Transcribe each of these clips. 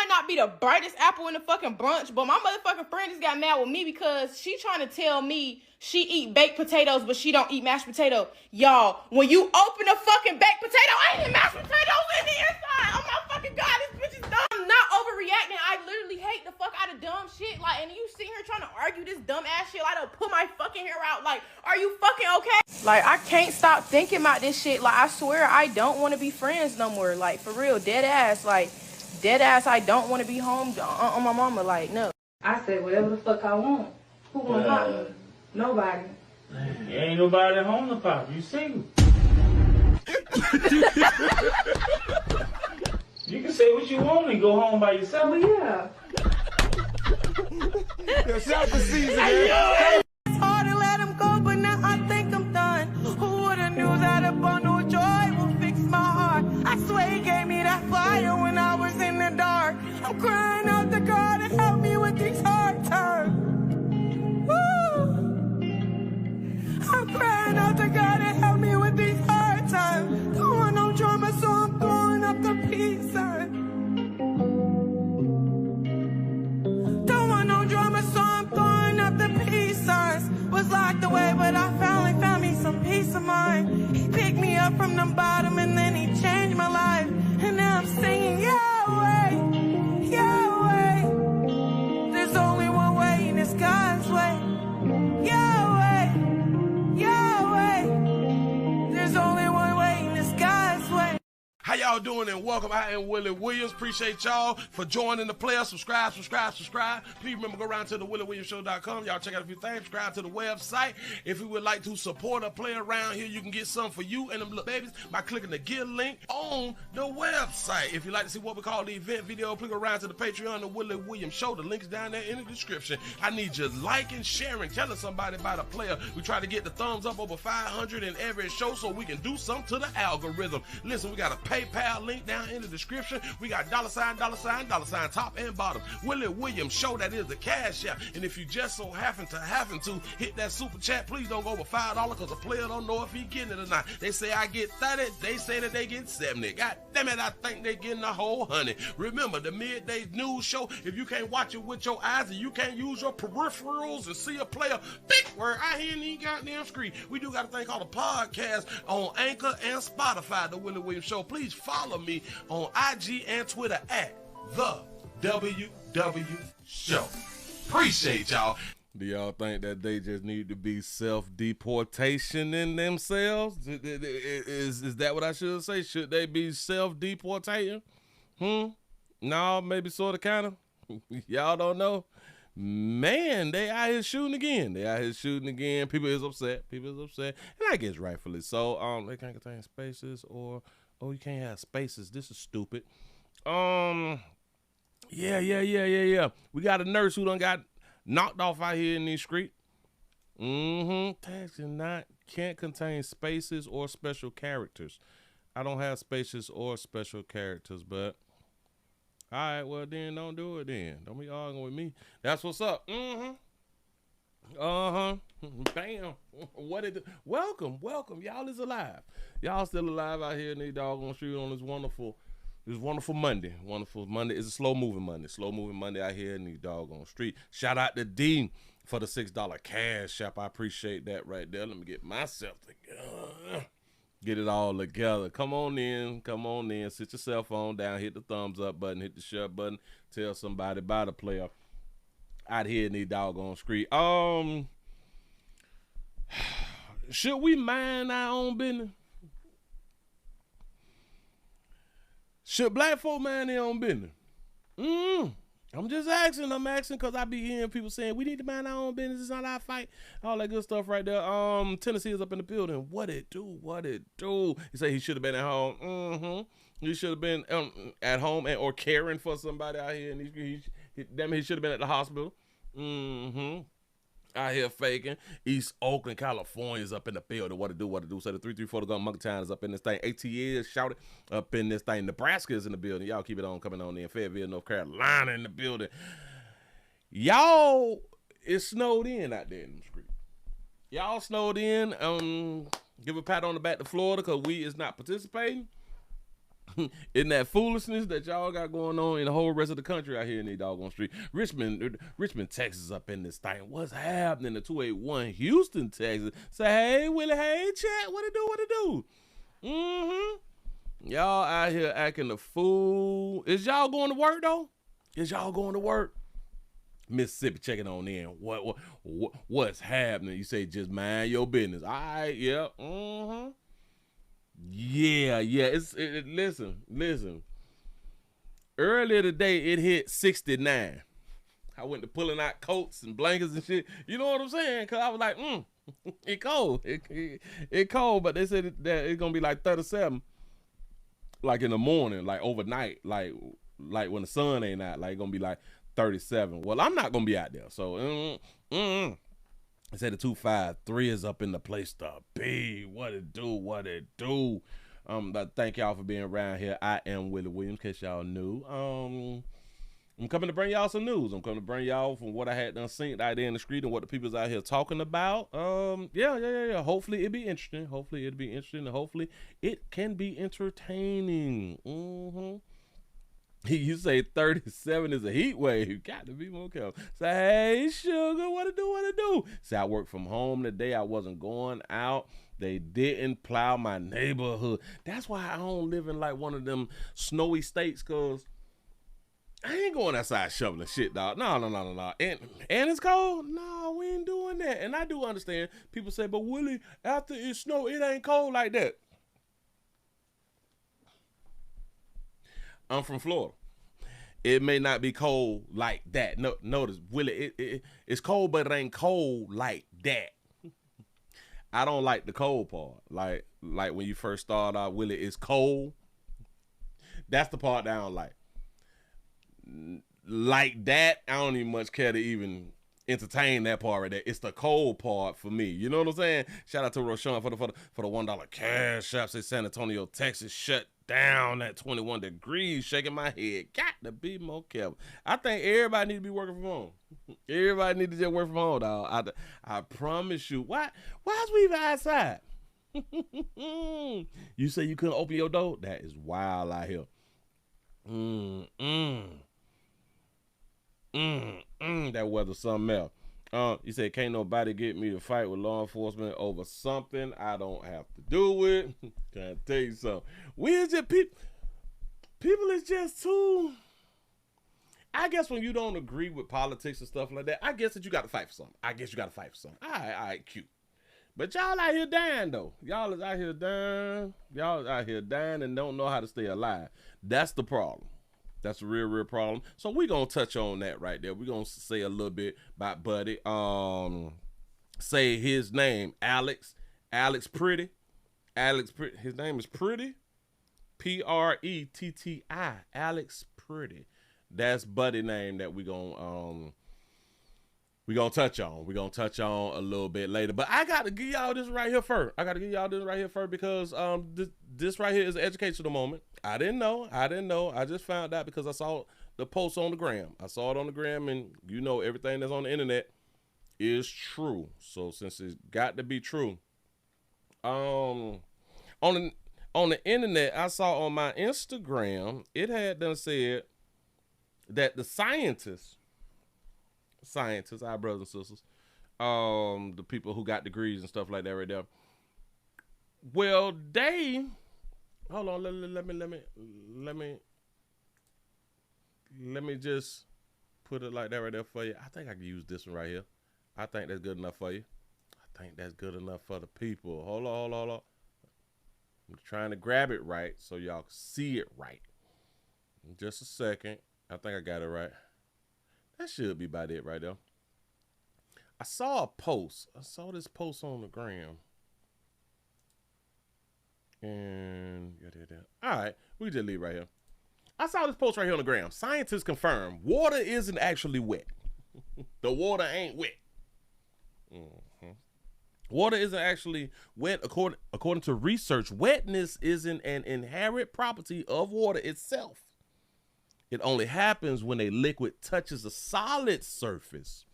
not be the brightest apple in the fucking bunch, but my motherfucking friend just got mad with me because she trying to tell me she eat baked potatoes, but she don't eat mashed potato. Y'all, when you open a fucking baked potato, I ain't mashed potatoes in the inside. Oh my fucking God, this bitch is dumb. I'm not overreacting. I literally hate the fuck out of dumb shit. Like, and you sitting here trying to argue this dumb ass shit. Like, I'll pull my fucking hair out. Like, are you fucking okay? Like, I can't stop thinking about this shit. Like, I swear I don't want to be friends no more. Like, for real, dead ass. Like, dead ass, I don't want to be home on my mama. Like, no. I said whatever the fuck I want. Who gonna pop me? Nobody. Ain't nobody at home to pop. You single. You can say what you want and go home by yourself. Well, yeah. It's out the season, It's hard to let him go, but now I think I'm done. Who would've knew that a bundle of joy will fix my heart? I swear he gave me that fire when I was in the dark. I'm crying out to God to help me with these hard times. I'm crying out to God to help me with these hard times. Don't want no drama, so I'm throwing up the peace sign. Don't want no drama, so I'm throwing up the peace signs. Was locked away, but I finally found me some peace of mind. He picked me up from the bottom and then he changed my life. And now I'm singing Yahweh, Yahweh. There's only one way and it's God's way. Yahweh, Yahweh. There's only one way and it's God's way. How y'all doing and welcome. I am Willie Williams. Appreciate y'all for joining the player. Subscribe. Please remember, go around to the WillieWilliamsShow.com. Y'all check out a few things. Subscribe to the website. If you would like to support a player around here, you can get some for you and them little babies by clicking the Get link on the website. If you'd like to see what we call the event video, please go around to the Patreon, the Willie Williams Show. The link's down there in the description. I need you liking, sharing, telling somebody about a player. We try to get the thumbs up over 500 in every show so we can do something to the algorithm. Listen, we got a PayPal link down in the description. We got $sign, top and bottom. Willie Williams Show, that is the cash app. And if you just so happen to hit that super chat, please don't go over $5 because the player don't know if he getting it or not. They say I get 30, they say that they get 70. God damn it, I think they getting a whole 100. Remember, the midday news show, if you can't watch it with your eyes and you can't use your peripherals and see a player, big word, I hear any goddamn screen. We do got a thing called a podcast on Anchor and Spotify, the Willie Williams Show. Please follow me on IG and Twitter at the WW Show. Appreciate y'all. Do y'all think that they just need to be self-deportation in themselves? Is that what I should say? Should they be self-deportating? No, maybe sort of, kind of. Y'all don't know. Man, they out here shooting again. People is upset. And I guess rightfully so. They can't contain spaces or... Oh, you can't have spaces. This is stupid. Yeah. We got a nurse who done got knocked off out here in these streets. Tags can't contain spaces or special characters. I don't have spaces or special characters, but all right, well then don't do it then. Don't be arguing with me. That's what's up. Bam. What it? Welcome. Y'all is alive. Y'all still alive out here in these doggone streets on this wonderful Monday. Wonderful Monday. It's a slow moving Monday out here in these doggone street. Shout out to Dean for the $6 cash app. I appreciate that right there. Let me get myself together. Get it all together. Come on in. Sit your cell phone down. Hit the thumbs up button. Hit the share button. Tell somebody about a player out here in these doggone street. Should we mind our own business? Should black folk mind their own business? I'm just asking. I'm asking because I be hearing people saying we need to mind our own business. It's not our fight. All that good stuff right there. Tennessee is up in the building. What it do? He say he should have been at home. He should have been at home or caring for somebody out here. And he should have been at the hospital. Out here faking. East Oakland, California is up in the building. What to do? So the 334 gun Monkey Town is up in this thing. ATA is shouted up in this thing. Nebraska is in the building. Y'all keep it on coming on in. Fayetteville, North Carolina in the building. Y'all is snowed in out there in the street. Y'all snowed in. Give a pat on the back to Florida because we is not participating. in that foolishness that y'all got going on in the whole rest of the country out here in the doggone street. Richmond, Texas up in this thing. What's happening? The 281 Houston, Texas. Say, hey, Willie, hey, chat, what it do? Y'all out here acting a fool. Is y'all going to work, though? Is y'all going to work? Mississippi checking on in. What's happening? You say, just mind your business. All right, yeah, Yeah. Listen. Earlier today, it hit 69. I went to pulling out coats and blankets and shit. You know what I'm saying? Because I was like, it cold. It cold, but they said that it's going to be like 37, like in the morning, like overnight, like when the sun ain't out, like it's going to be like 37. Well, I'm not going to be out there. So, I said the 253 is up in the place to be. What it do? But thank y'all for being around here. I am Willie Williams, in case y'all knew. I'm coming to bring y'all some news. I'm coming to bring y'all from what I had done seen out there in the street and what the people's out here talking about. Yeah. Hopefully it'll be interesting. And hopefully it can be entertaining. You say 37 is a heat wave. You got to be more careful. Say, hey, sugar, what it do? Say, I work from home today. I wasn't going out. They didn't plow my neighborhood. That's why I don't live in like one of them snowy states, because I ain't going outside shoveling shit, dog. No. And it's cold? No, we ain't doing that. And I do understand. People say, but Willie, after it snow, it ain't cold like that. I'm from Florida. It may not be cold like that. No, notice, Willie, it's cold, but it ain't cold like that. I don't like the cold part. Like when you first start out, Willie, it's cold. That's the part that I don't like. Like that, I don't even much care to even entertain that part right there. It's the cold part for me. You know what I'm saying? Shout out to Roshan for the $1 cash app. Say San Antonio, Texas shut down at 21 degrees. Shaking my head. Got to be more careful. I think everybody need to be working from home. Everybody need to just work from home, dog. I promise you. Why is we even outside? You say you couldn't open your door? That is wild out here. That weather's something else. You said can't nobody get me to fight with law enforcement over something I don't have to do it. Can I tell you something? We is just people is just too. I guess when you don't agree with politics and stuff like that, I guess that you got to fight for something. All right, cute. But y'all out here dying though. Y'all is out here dying. Y'all is out here dying and don't know how to stay alive. That's the problem. That's a real problem. So we're going to touch on that right there. We're going to say a little bit about Buddy. Say his name, Alex Pretti. His name is Pretti. Pretti. Alex Pretti. That's Buddy name that we're going to touch on. We're going to touch on a little bit later. But I got to give y'all this right here first. Because this right here is an educational moment. I didn't know. I just found out because I saw the post on the gram. I saw it on the gram, and you know everything that's on the internet is true. So since it's got to be true, on the internet, I saw on my Instagram, it had done said that the scientists, our brothers and sisters, the people who got degrees and stuff like that right there, well, they, hold on, let me just put it like that right there for you. I think I can use this one right here. I think that's good enough for you. I think that's good enough for the people. Hold on. I'm trying to grab it right so y'all can see it right. In just a second. I think I got it right. That should be about it right there. I saw a post. I saw this post on the gram. And all right, we just leave right here. I saw this post right here on the gram. Scientists confirm water isn't actually wet. The water ain't wet. Water isn't actually wet. According to research, wetness isn't an inherent property of water itself. It only happens when a liquid touches a solid surface.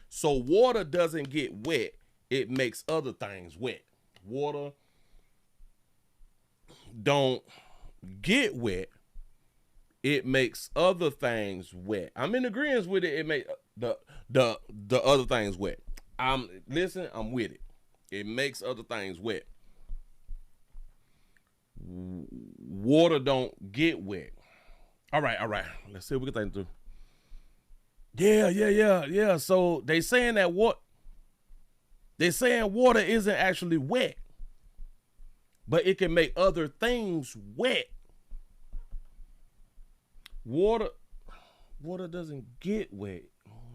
So water doesn't get wet. It makes other things wet. Water don't get wet, it makes other things wet. I'm in agreement with it. It makes the other things wet. I'm with it. It makes other things wet. Water don't get wet. All right. Let's see what we can think through. Yeah. So they saying water isn't actually wet, but it can make other things wet. Water doesn't get wet.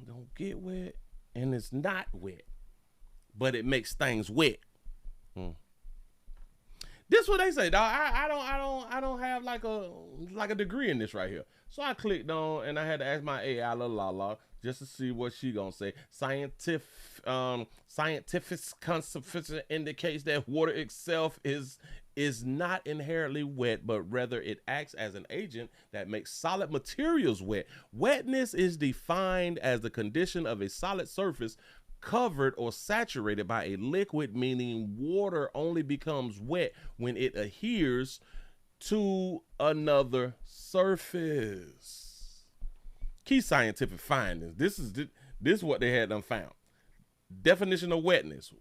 Don't get wet, and it's not wet, but it makes things wet. This what they say, dog. I don't have like a degree in this right here. So I clicked on and I had to ask my AI la just to see what she gonna say. Scientific conception indicates that water itself is not inherently wet, but rather it acts as an agent that makes solid materials wet. Wetness is defined as the condition of a solid surface covered or saturated by a liquid, meaning water only becomes wet when it adheres to another surface. Key scientific findings. This is what they had done found. Definition of wetness.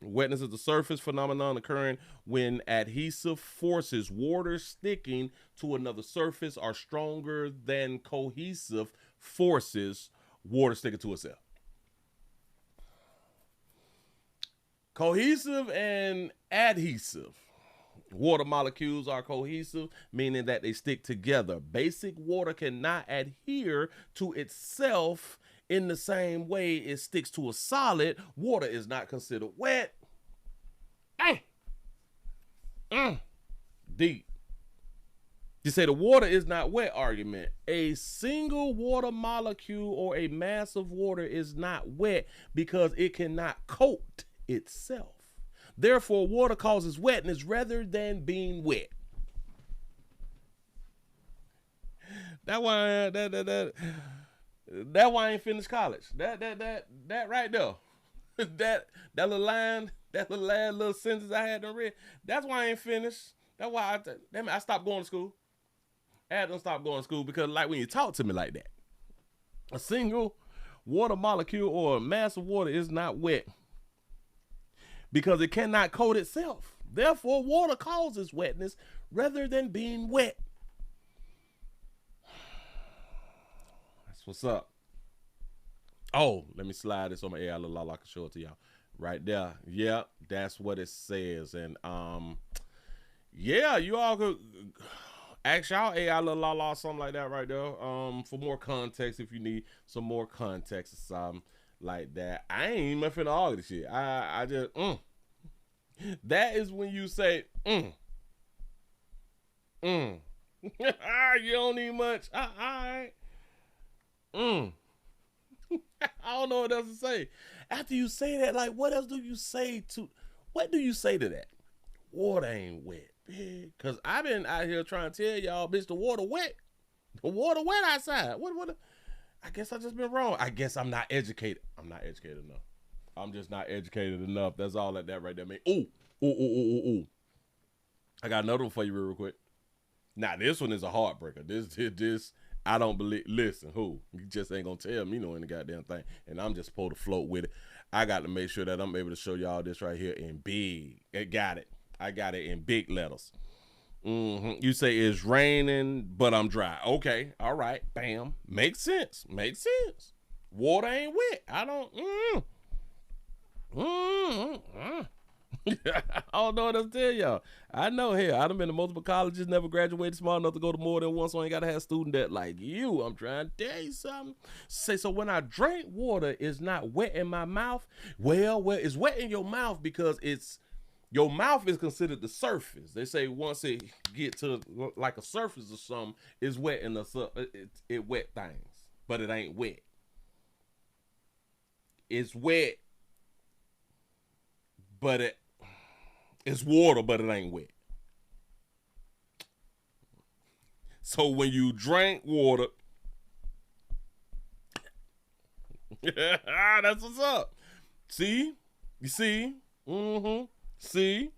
Wetness is the surface phenomenon occurring when adhesive forces, water sticking to another surface, are stronger than cohesive forces, water sticking to itself. Cohesive and adhesive. Water molecules are cohesive, meaning that they stick together. Basic water cannot adhere to itself in the same way it sticks to a solid. Water is not considered wet. Deep. You say the water is not wet argument. A single water molecule or a mass of water is not wet because it cannot coat itself. Therefore, water causes wetness rather than being wet. That's why I ain't finished college. That right there. that little line, little sentence I had to read. That's why I ain't finished. That's why I stopped going to school. I had to stop going to school because, like, when you talk to me like that, a single water molecule or a mass of water is not wet because it cannot coat itself. Therefore, water causes wetness rather than being wet. That's what's up. Oh, let me slide this on my AI. I can show it to y'all right there. Yeah, that's what it says. And yeah, you all could ask y'all AI something like that right there. For more context, if you need some more context or something like that. I ain't even finna argue this shit. I just That is when you say you don't need much. All right. I don't know what else to say. After you say that, like, what else do you say to? What do you say to that? Water ain't wet, bitch. Cause I've been out here trying to tell y'all, bitch, the water wet. The water wet outside. What? I guess I just been wrong. I guess I'm not educated. I'm not educated enough. I'm just not educated enough. That's all that right there mean. Ooh. I got another one for you real quick. Now this one is a heartbreaker. This I don't believe. Listen, you just ain't gonna tell me no any goddamn thing, and I'm just supposed to float with it. I got to make sure that I'm able to show y'all this right here in big. I got it in big letters. You say it's raining, but I'm dry. Okay, all right, bam, makes sense. Water ain't wet. I don't. I don't know what else to tell y'all. I know, hell, I done been to multiple colleges, never graduated smart enough to go to more than one, so I ain't gotta have student debt like you. I'm trying to tell you something. So when I drink water, it's not wet in my mouth. Well, it's wet in your mouth because your mouth is considered the surface. They say once it get to like a surface or something, it's wet in it wet things, but it ain't wet. It's wet, but it's water, but it ain't wet. So when you drink water, that's what's up. See? You see? See?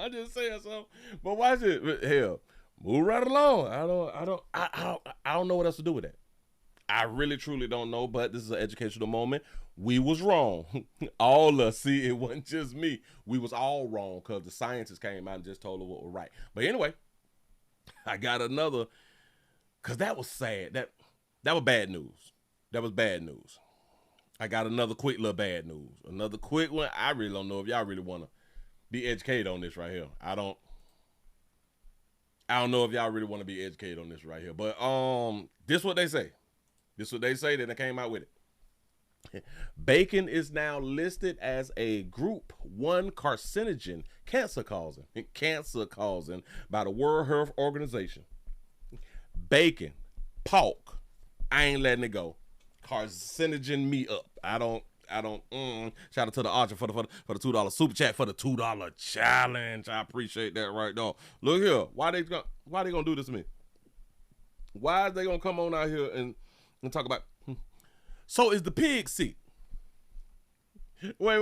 I'm just saying something. But watch it. But hell, move right along. I don't know what else to do with that. I really, truly don't know, but this is an educational moment. We was wrong. All us. See, it wasn't just me. We was all wrong because the scientists came out and just told us what was right. But anyway, I got another, because that was sad. That was bad news. That was bad news. I got another quick little bad news. Another quick one. I really don't know if y'all really want to be educated on this right here. I don't know if y'all really want to be educated on this right here. But this is what they say. This is what they say that they came out with it. Bacon is now listed as a group 1 carcinogen, cancer causing by the World Health Organization. Bacon, pork, I ain't letting it go. Carcinogen me up. I don't. Shout out to the Archer for the $2 super chat, for the $2 challenge. I appreciate that right now. Look here, why they gonna do this to me? Why is they gonna come on out here and talk about? So is the pig sick? Wait,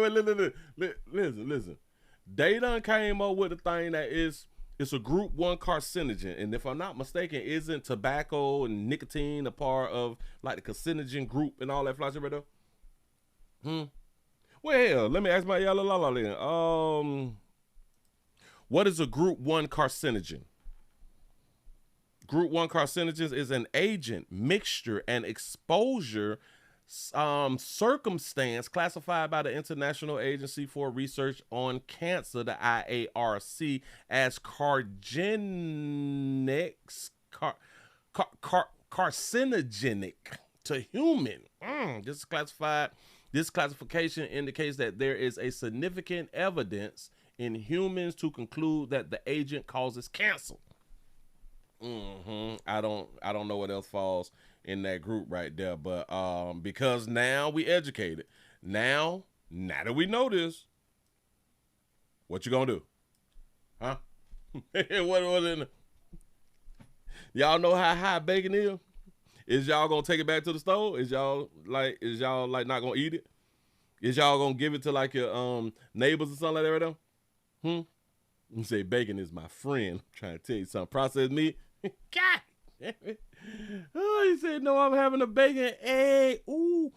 listen. They done came up with a thing that it's a group 1 carcinogen, and if I'm not mistaken, isn't tobacco and nicotine a part of like the carcinogen group and all that fly shit right there? Well, let me ask my yellow la then. What is a group 1 carcinogen? Group 1 carcinogens is an agent, mixture, and exposure circumstance classified by the International Agency for Research on Cancer, the IARC, as carcinogenic to human. This classification indicates that there is a significant evidence in humans to conclude that the agent causes cancer. I don't know what else falls in that group right there, but because now we educated. Now that we know this, what you gonna do? Huh? Y'all know how high bacon is? Is y'all gonna take it back to the store? Is y'all like not gonna eat it? Is y'all gonna give it to like your neighbors or something like that right now? You say bacon is my friend. I'm trying to tell you something. Processed meat. God. Oh, he said, no, I'm having a bacon egg. Ooh,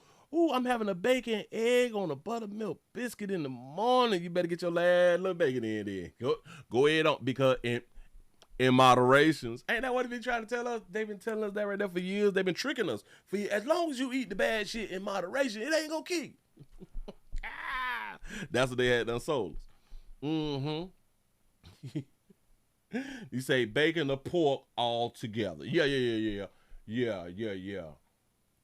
I'm having a bacon egg on a buttermilk biscuit in the morning. You better get your last little bacon in there. Go ahead on, because in moderations. Ain't that what they been trying to tell us? They've been telling us that right there for years. They've been tricking us. For years. As long as you eat the bad shit in moderation, it ain't gonna kill you. That's what they had done sold us. You say bacon or pork all together. Yeah.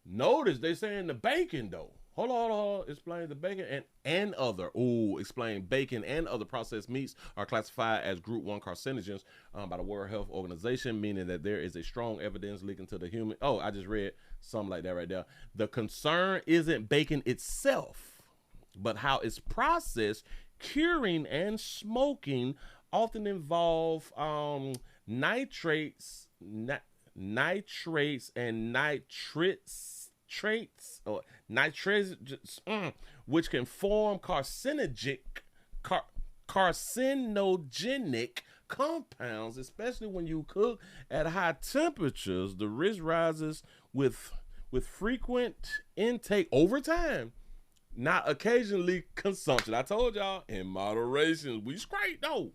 Notice they saying the bacon though. Hold on. Explain the bacon and other. Explain bacon and other processed meats are classified as group 1 carcinogens by the World Health Organization, meaning that there is a strong evidence linking to the human. Oh, I just read something like that right there. The concern isn't bacon itself, but how it's processed. Curing and smoking often involve nitrates and nitrates, which can form carcinogenic compounds, especially when you cook at high temperatures. The risk rises with frequent intake over time, not occasionally consumption. I told y'all, in moderation, we straight though.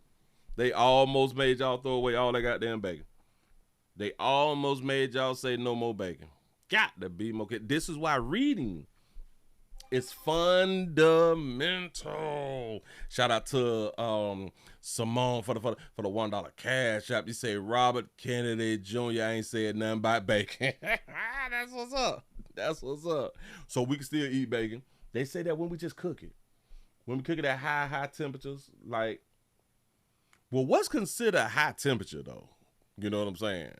They almost made y'all throw away all that goddamn bacon. They almost made y'all say no more bacon. Got to be more. This is why reading is fundamental. Shout out to Simone for the $1 cash app. You say Robert Kennedy Jr. ain't said nothing about bacon. That's what's up. So we can still eat bacon. They say that when we just cook it. When we cook it at high temperatures, like, well, what's considered high temperature though? You know what I'm saying?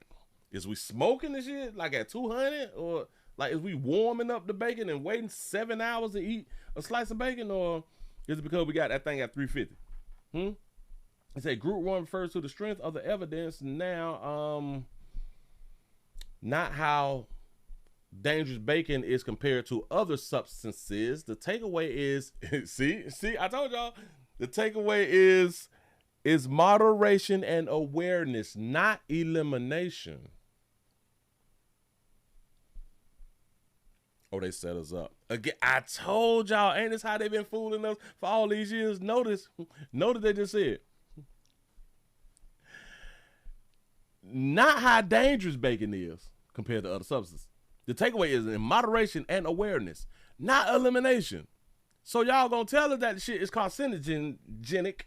Is we smoking this shit like at 200, or like is we warming up the bacon and waiting 7 hours to eat a slice of bacon, or is it because we got that thing at 350? It say group 1 refers to the strength of the evidence. Now, not how dangerous bacon is compared to other substances. The takeaway is, see, I told y'all, the takeaway is It's moderation and awareness, not elimination. Oh, they set us up. Again, I told y'all, ain't this how they been fooling us for all these years? Notice they just said. Not how dangerous bacon is compared to other substances. The takeaway is in moderation and awareness, not elimination. So y'all gonna tell us that the shit is carcinogenic.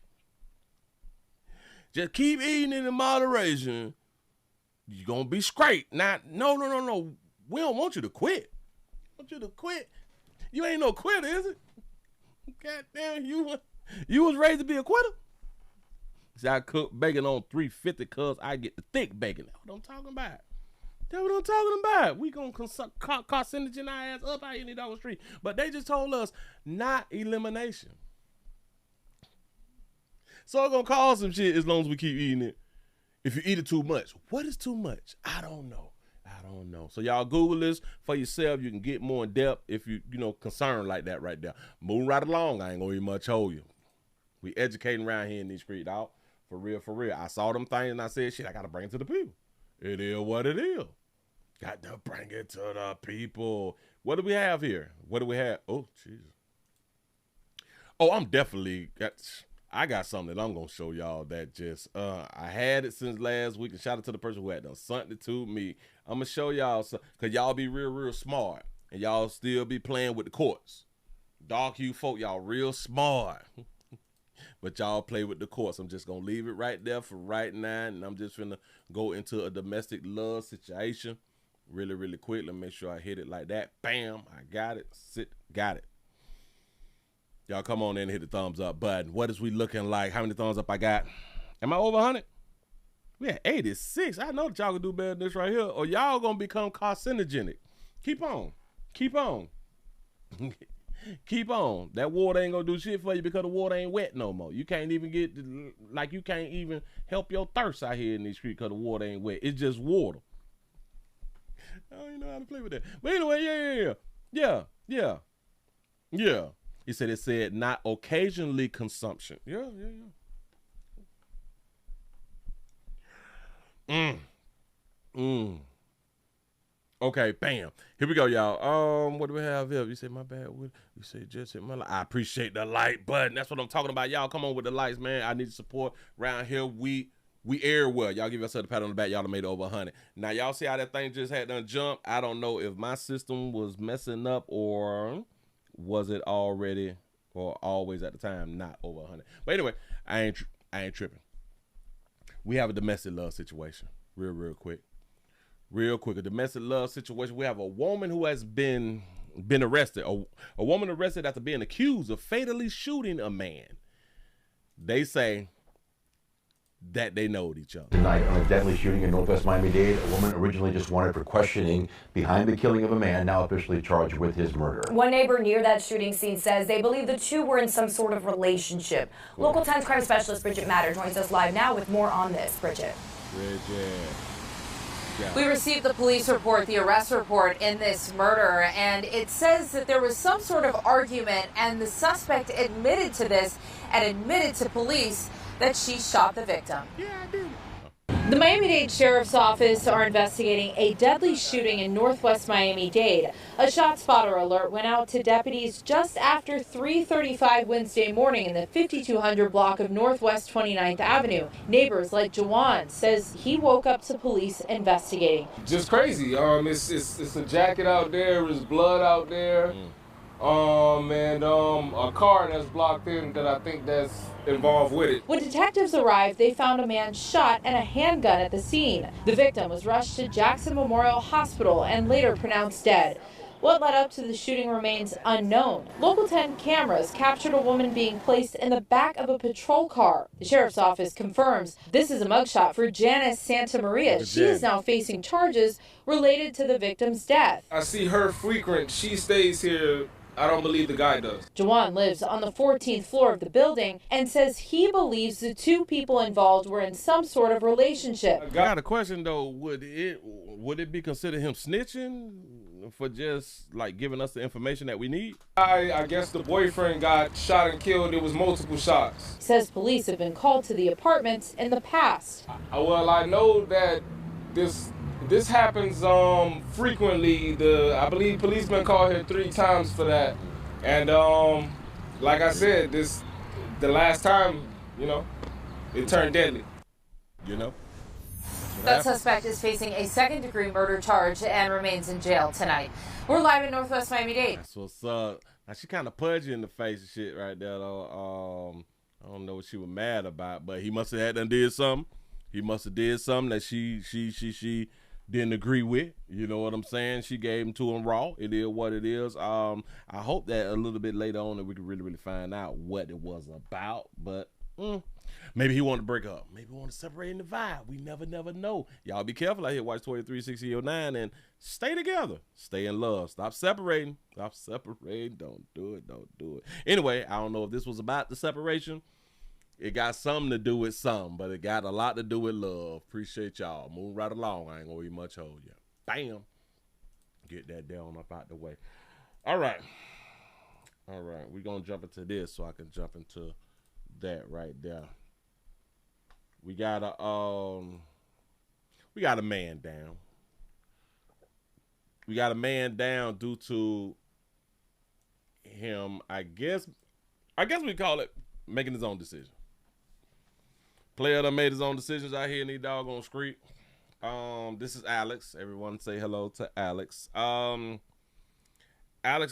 Just keep eating it in moderation. You're gonna be straight. No. We don't want you to quit. We want you to quit. You ain't no quitter, is it? God damn, you was raised to be a quitter. See, I cook bacon on 350 cause I get the thick bacon. That's what I'm talking about. That's what I'm talking about. We gonna carcinogen our ass up out here in the dog street. But they just told us not elimination. So it's gonna cause some shit as long as we keep eating it. If you eat it too much. What is too much? I don't know. So y'all Google this for yourself. You can get more in depth if you concerned like that right there. Moving right along. I ain't gonna even much hold you. We educating around here in these streets, dog. For real. I saw them things and I said, shit, I gotta bring it to the people. It is what it is. Got to bring it to the people. What do we have here? What do we have? Oh, Jesus. Oh, I got something that I'm gonna show y'all that just I had it since last week, and shout out to the person who had done something to me. I'm gonna show y'all cause y'all be real smart and y'all still be playing with the courts. Dark hue folk, y'all real smart. But y'all play with the courts. I'm just gonna leave it right there for right now, and I'm just gonna go into a domestic love situation really quick. Let me make sure I hit it like that. Bam, I got it. Got it. Y'all come on in and hit the thumbs up button. What is we looking like? How many thumbs up I got? Am I over 100? We at 86. I know that y'all can do better than this right here, or y'all gonna become carcinogenic. Keep on. Keep on. That water ain't gonna do shit for you because the water ain't wet no more. You can't even you can't even help your thirst out here in these streets because the water ain't wet. It's just water. I don't even know how to play with that. But anyway, yeah. He said it said not occasionally consumption. Yeah. Okay, bam. Here we go, y'all. What do we have here? You say my bad. You say just hit my like. I appreciate the like button. That's what I'm talking about. Y'all come on with the likes, man. I need support around here. We air well. Y'all give yourself a pat on the back. Y'all done made it over 100. Now y'all see how that thing just had done jump. I don't know if my system was messing up or was it already or always at the time not over 100. But anyway, I ain't tripping. We have a domestic love situation. Real quick. A domestic love situation. We have a woman who has been arrested. A woman arrested after being accused of fatally shooting a man. They say that they know each other. Tonight on a deadly shooting in Northwest Miami-Dade, a woman originally just wanted for questioning behind the killing of a man, now officially charged with his murder. One neighbor near that shooting scene says they believe the two were in some sort of relationship. Local 10's crime specialist Bridget Matter joins us live now with more on this. Bridget. Yeah. We received the police report, the arrest report in this murder, and it says that there was some sort of argument, and the suspect admitted to this and admitted to police that she shot the victim. Yeah, I did. The Miami-Dade Sheriff's Office are investigating a deadly shooting in Northwest Miami-Dade. A shot spotter alert went out to deputies just after 3:35 Wednesday morning in the 5200 block of Northwest 29th Avenue. Neighbors like Jawan says he woke up to police investigating. Just crazy. It's a jacket out there, there's blood out there. And a car that's blocked in that I think that's involved with it. When detectives arrived, they found a man shot and a handgun at the scene. The victim was rushed to Jackson Memorial Hospital and later pronounced dead. What led up to the shooting remains unknown. Local 10 cameras captured a woman being placed in the back of a patrol car. The sheriff's office confirms this is a mugshot for Janice Santa Maria. She is now facing charges related to the victim's death. I see her frequent. She stays here. I don't believe the guy does. Jawan lives on the 14th floor of the building and says he believes the two people involved were in some sort of relationship. I got a question though. Would it be considered him snitching? for just like giving us the information that we need? I guess the boyfriend got shot and killed. It was multiple shots. He says police have been called to the apartment in the past. Well, I know that this happens frequently. I believe policemen called here 3 times for that. And like I said, the last time, you know, it turned deadly. You know? That suspect is facing a second-degree murder charge and remains in jail tonight. We're live in Northwest Miami-Dade. That's what's up. Now, she kind of pudgy in the face and shit right there, though. I don't know what she was mad about, but he must have had done did something. He must have did something that she didn't agree with. You know what I'm saying? She gave him to him raw. It is what it is. I hope that a little bit later on that we can really find out what it was about. But maybe he wanted to break up. Maybe he wanted to separate in the vibe. We never know. Y'all be careful out here. Watch 236009 and stay together. Stay in love. Stop separating. Don't do it. Anyway, I don't know if this was about the separation. It got something to do with something, but it got a lot to do with love. Appreciate y'all. Move right along. I ain't gonna be much hold you. Bam. Get that down up out the way. All right. We're gonna jump into this so I can jump into that right there. We got a man down. We got a man down due to him, I guess we call it making his own decision. Player done made his own decisions out here in these doggone street. This is Alex. Everyone say hello to Alex. Alex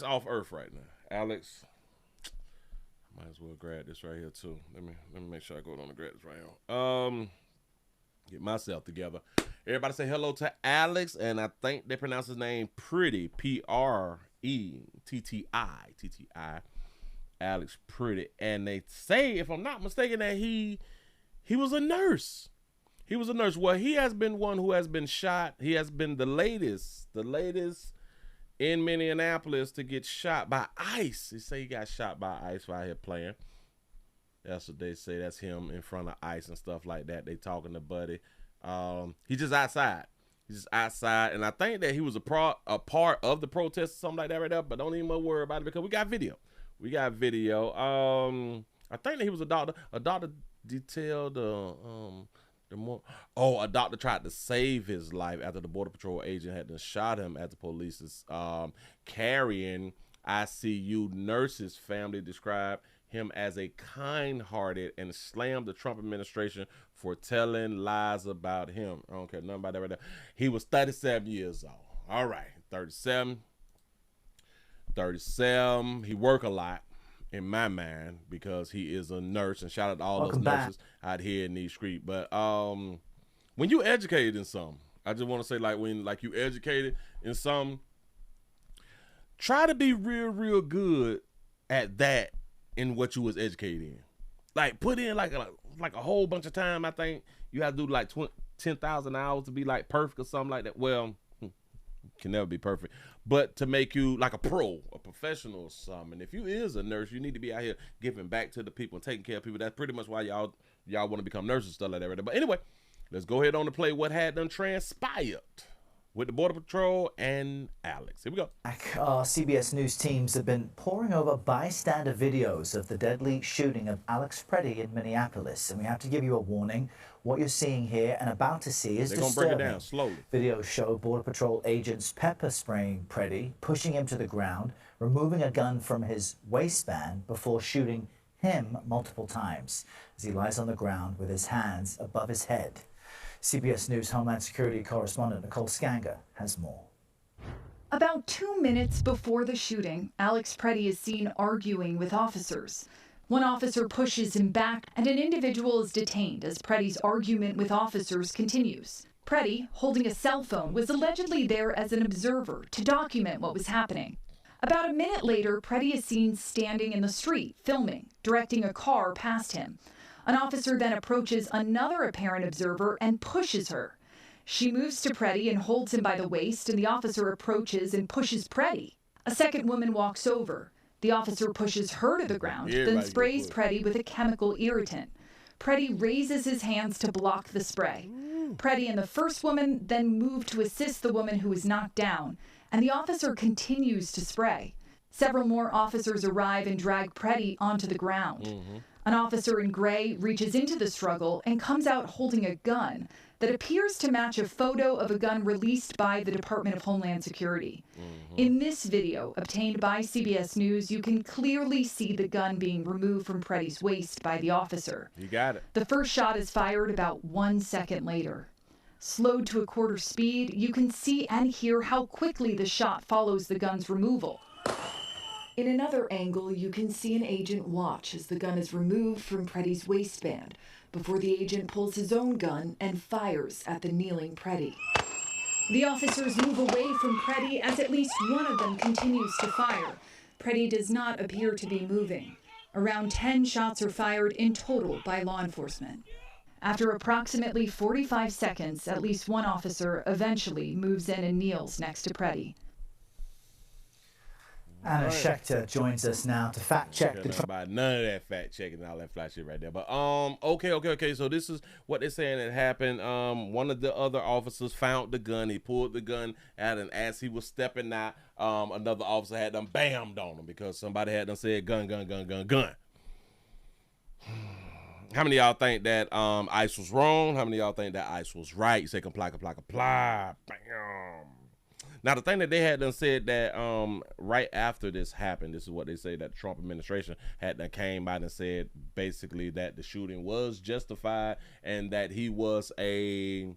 off Earth right now. Alex, might as well grab this right here too. Let me make sure I go on to grab this right here. Get myself together. Everybody say hello to Alex, and I think they pronounce his name Pretti, Pretti. Alex Pretti, and they say, if I'm not mistaken, that he was a nurse. He was a nurse. Well, he has been one who has been shot. He has been the latest in Minneapolis to get shot by ICE. They say he got shot by ICE while here playing. That's what they say. That's him in front of ICE and stuff like that. They talking to Buddy. He's just outside. And I think that he was a part of the protest or something like that right there. But don't even worry about it because we got video. I think that he was a doctor. A doctor detailed a doctor tried to save his life after the Border Patrol agent had shot him at the police's carrying ICU nurses. Family described him as a kind-hearted and slammed the Trump administration for telling lies about him. I don't care nothing about that right there. He was 37 years old. All right, 37. He work a lot in my mind because he is a nurse, and shout out to all those nurses out here in these streets. But when you educated in something, I just want to say, like, when you educated in something, try to be real good at that in what you was educated in. Like, put in like a whole bunch of time. I think you have to do like 10,000 hours to be like perfect or something like that. Well, can never be perfect, but to make you like a pro, a professional or something. And if you is a nurse, you need to be out here giving back to the people and taking care of people. That's pretty much why y'all want to become nurses and stuff like that right there. But anyway, let's go ahead on to play what had done transpired with the Border Patrol and Alex. Here we go. Our CBS News teams have been poring over bystander videos of the deadly shooting of Alex Pretti in Minneapolis. And we have to give you a warning. What you're seeing here and about to see is disturbing. They're gonna break it down slowly. Videos show Border Patrol agents pepper spraying Pretti, pushing him to the ground, removing a gun from his waistband before shooting him multiple times as he lies on the ground with his hands above his head. CBS News Homeland Security correspondent Nicole Skanger has more. About 2 minutes before the shooting, Alex Pretti is seen arguing with officers. One officer pushes him back, and an individual is detained as Pretti's argument with officers continues. Pretti, holding a cell phone, was allegedly there as an observer to document what was happening. About a minute later, Pretti is seen standing in the street, filming, directing a car past him. An officer then approaches another apparent observer and pushes her. She moves to Pretti and holds him by the waist, and the officer approaches and pushes Pretti. A second woman walks over. The officer pushes her to the ground, then sprays Pretti with a chemical irritant. Pretti raises his hands to block the spray. Pretti and the first woman then move to assist the woman who was knocked down, and the officer continues to spray. Several more officers arrive and drag Pretti onto the ground. An officer in gray reaches into the struggle and comes out holding a gun that appears to match a photo of a gun released by the Department of Homeland Security. In this video, obtained by CBS News, you can clearly see the gun being removed from Pretti's waist by the officer. You got it. The first shot is fired about 1 second later. Slowed to a quarter speed, you can see and hear how quickly the shot follows the gun's removal. In another angle, you can see an agent watch as the gun is removed from Pretti's waistband before the agent pulls his own gun and fires at the kneeling Pretti. The officers move away from Pretti as at least one of them continues to fire. Pretti does not appear to be moving. Around 10 shots are fired in total by law enforcement. After approximately 45 seconds, at least one officer eventually moves in and kneels next to Pretti. Anna Schechter joins us now to fact check the about none of that fact checking and all that flash shit right there. But okay. So this is what they're saying that happened. One of the other officers found the gun. He pulled the gun out, and as he was stepping out, another officer had them bammed on him because somebody had them said gun. How many of y'all think that ICE was wrong? How many of y'all think that ICE was right? You say comply. Bam. Now, the thing that they had done said that right after this happened, this is what they say, that the Trump administration had done came out and said basically that the shooting was justified and that he was a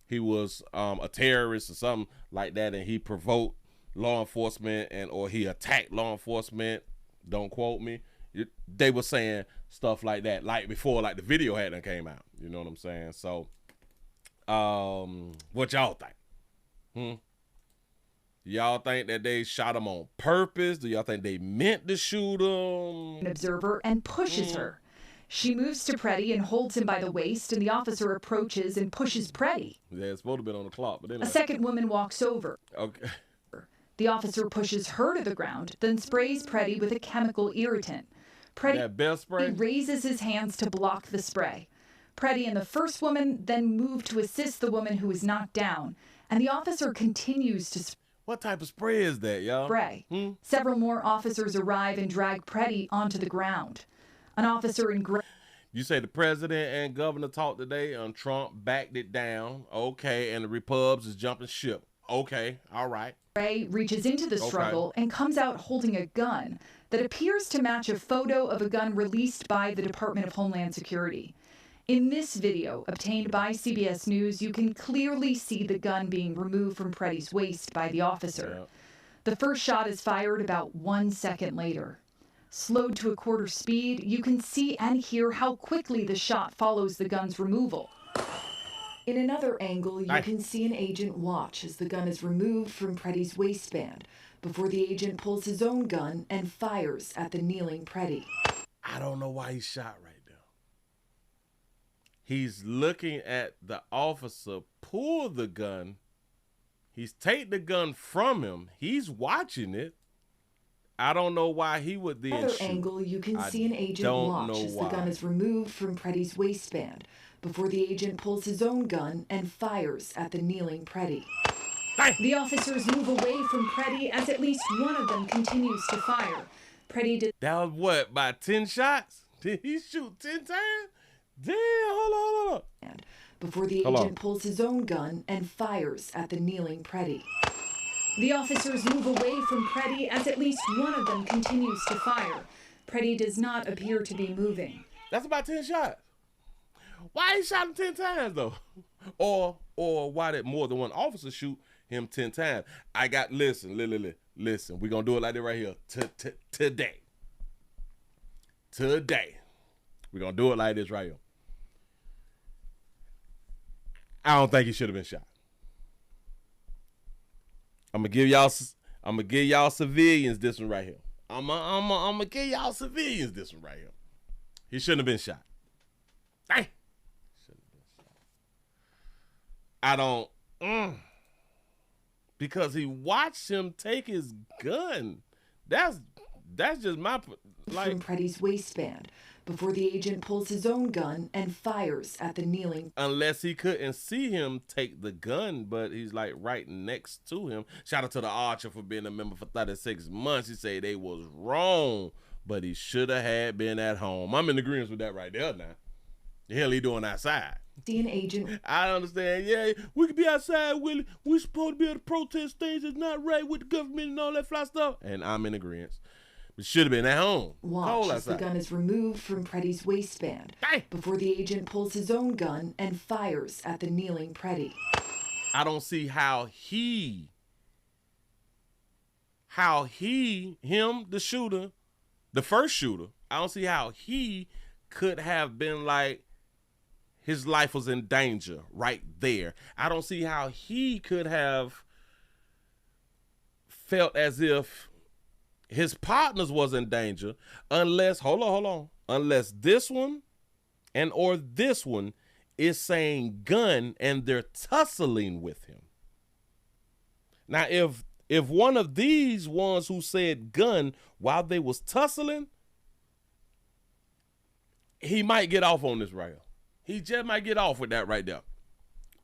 terrorist or something like that, and he provoked law enforcement or he attacked law enforcement. Don't quote me. They were saying stuff like that, like before, like the video had done came out. You know what I'm saying? So, what y'all think? Y'all think that they shot him on purpose? Do y'all think they meant to shoot him? An observer and pushes her. She moves to Pretti and holds him by the waist, and the officer approaches and pushes Pretti. Yeah, it's supposed to be on the clock, but then a second woman walks over. Okay. The officer pushes her to the ground, then sprays Pretti with a chemical irritant. Pretti raises his hands to block the spray. Pretti and the first woman then move to assist the woman who is knocked down, and the officer continues to What type of spray is that, y'all? Spray. Several more officers arrive and drag Pretti onto the ground. An officer in gray. You say the president and governor talked today, and Trump backed it down. Okay, and the Repubs is jumping ship. Okay, all right. Gray reaches into the struggle and comes out holding a gun that appears to match a photo of a gun released by the Department of Homeland Security. In this video, obtained by CBS News, you can clearly see the gun being removed from Pretti's waist by the officer. Yep. The first shot is fired about 1 second later. Slowed to a quarter speed, you can see and hear how quickly the shot follows the gun's removal. In another angle, you can see an agent watch as the gun is removed from Pretti's waistband before the agent pulls his own gun and fires at the kneeling Pretti. I don't know why he shot right there. He's looking at the officer pull the gun. He's take the gun from him. He's watching it. I don't know why he would then Another shoot. Angle, you can see an agent watch as the gun is removed from Pretti's waistband before the agent pulls his own gun and fires at the kneeling Pretti. The officers move away from Pretti as at least one of them continues to fire. Pretti did. That was what, about 10 shots? Did he shoot 10 times? Damn, hold on. Before the agent pulls his own gun and fires at the kneeling Pretti. The officers move away from Pretti as at least one of them continues to fire. Pretti does not appear to be moving. That's about 10 shots. Why he shot him 10 times though? Or why did more than one officer shoot him 10 times? I got, listen, we're gonna do it like that right here. Today. We're gonna do it like this right here. I don't think he should have been shot. I'm gonna give y'all civilians this one right here. I'm gonna give y'all civilians this one right here. He shouldn't have been shot. Dang. Shouldn't have been shot. I don't. Because he watched him take his gun. That's just my from Pretti's waistband before the agent pulls his own gun and fires at the kneeling. Unless he couldn't see him take the gun, but he's like right next to him. Shout out to the Archer for being a member for 36 months. He said they was wrong, but he should have had been at home. I'm in agreement with that right there now. The hell he doing outside? See an agent. I understand. Yeah, we could be outside, Willie. We supposed to be able to protest things that's not right with the government and all that fly stuff. And I'm in agreement. It should have been at home. Watch as the gun is removed from Pretty's waistband before the agent pulls his own gun and fires at the kneeling Pretti. I don't see how him, the shooter, the first shooter, I don't see how he could have been like, his life was in danger right there. I don't see how he could have felt as if his partners was in danger unless, hold on, unless this one or this one is saying gun and they're tussling with him. Now, if one of these ones who said gun while they was tussling, he might get off on this rail. He just might get off with that right there.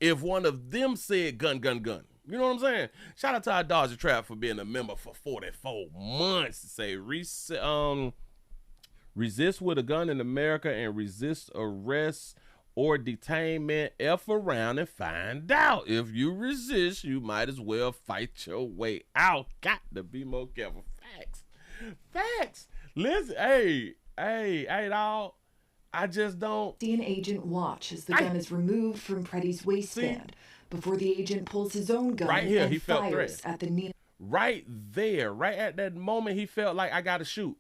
If one of them said gun, gun, gun. You know what I'm saying? Shout out to our Dodger Trap for being a member for 44 months. Say resist with a gun in America and resist arrest or detainment. F around and find out. If you resist, you might as well fight your way out. Got to be more careful. Facts. Listen, hey, dog. I just don't see an agent watch as the gun is removed from Pretty's waistband before the agent pulls his own gun right here, and he felt fires at the knee. Right there, right at that moment, he felt like I gotta shoot.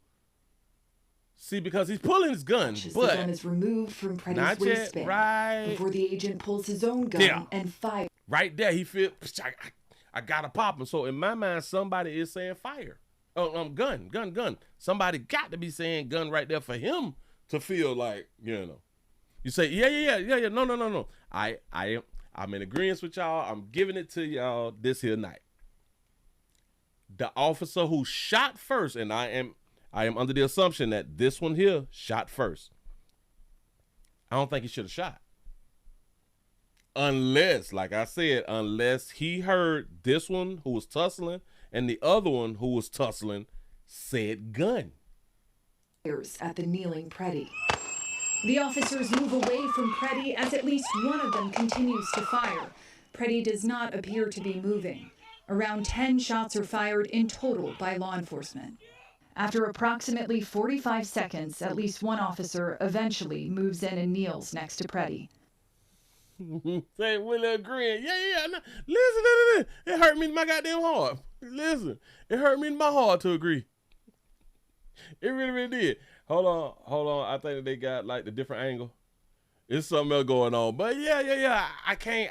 See, because he's pulling his gun, but the gun is removed from Pretty's waistband before the agent pulls his own gun and fires. Right there, he feel I gotta pop him. So in my mind, somebody is saying fire. Gun. Somebody got to be saying gun right there for him to feel like, you say, yeah. No. I'm in agreement with y'all. I'm giving it to y'all this here night. The officer who shot first, and I am under the assumption that this one here shot first. I don't think he should have shot. Unless, like I said, unless he heard this one who was tussling and the other one who was tussling said gun. At the kneeling Pretti. The officers move away from Pretti as at least one of them continues to fire. Pretti does not appear to be moving. Around 10 shots are fired in total by law enforcement. After approximately 45 seconds, at least one officer eventually moves in and kneels next to Pretti. Say, Willie agreeing. Yeah. No. Listen. It hurt me in my goddamn heart. Listen, it hurt me in my heart to agree. It really did. Hold on. I think they got like the different angle. It's something else going on. But yeah. I can't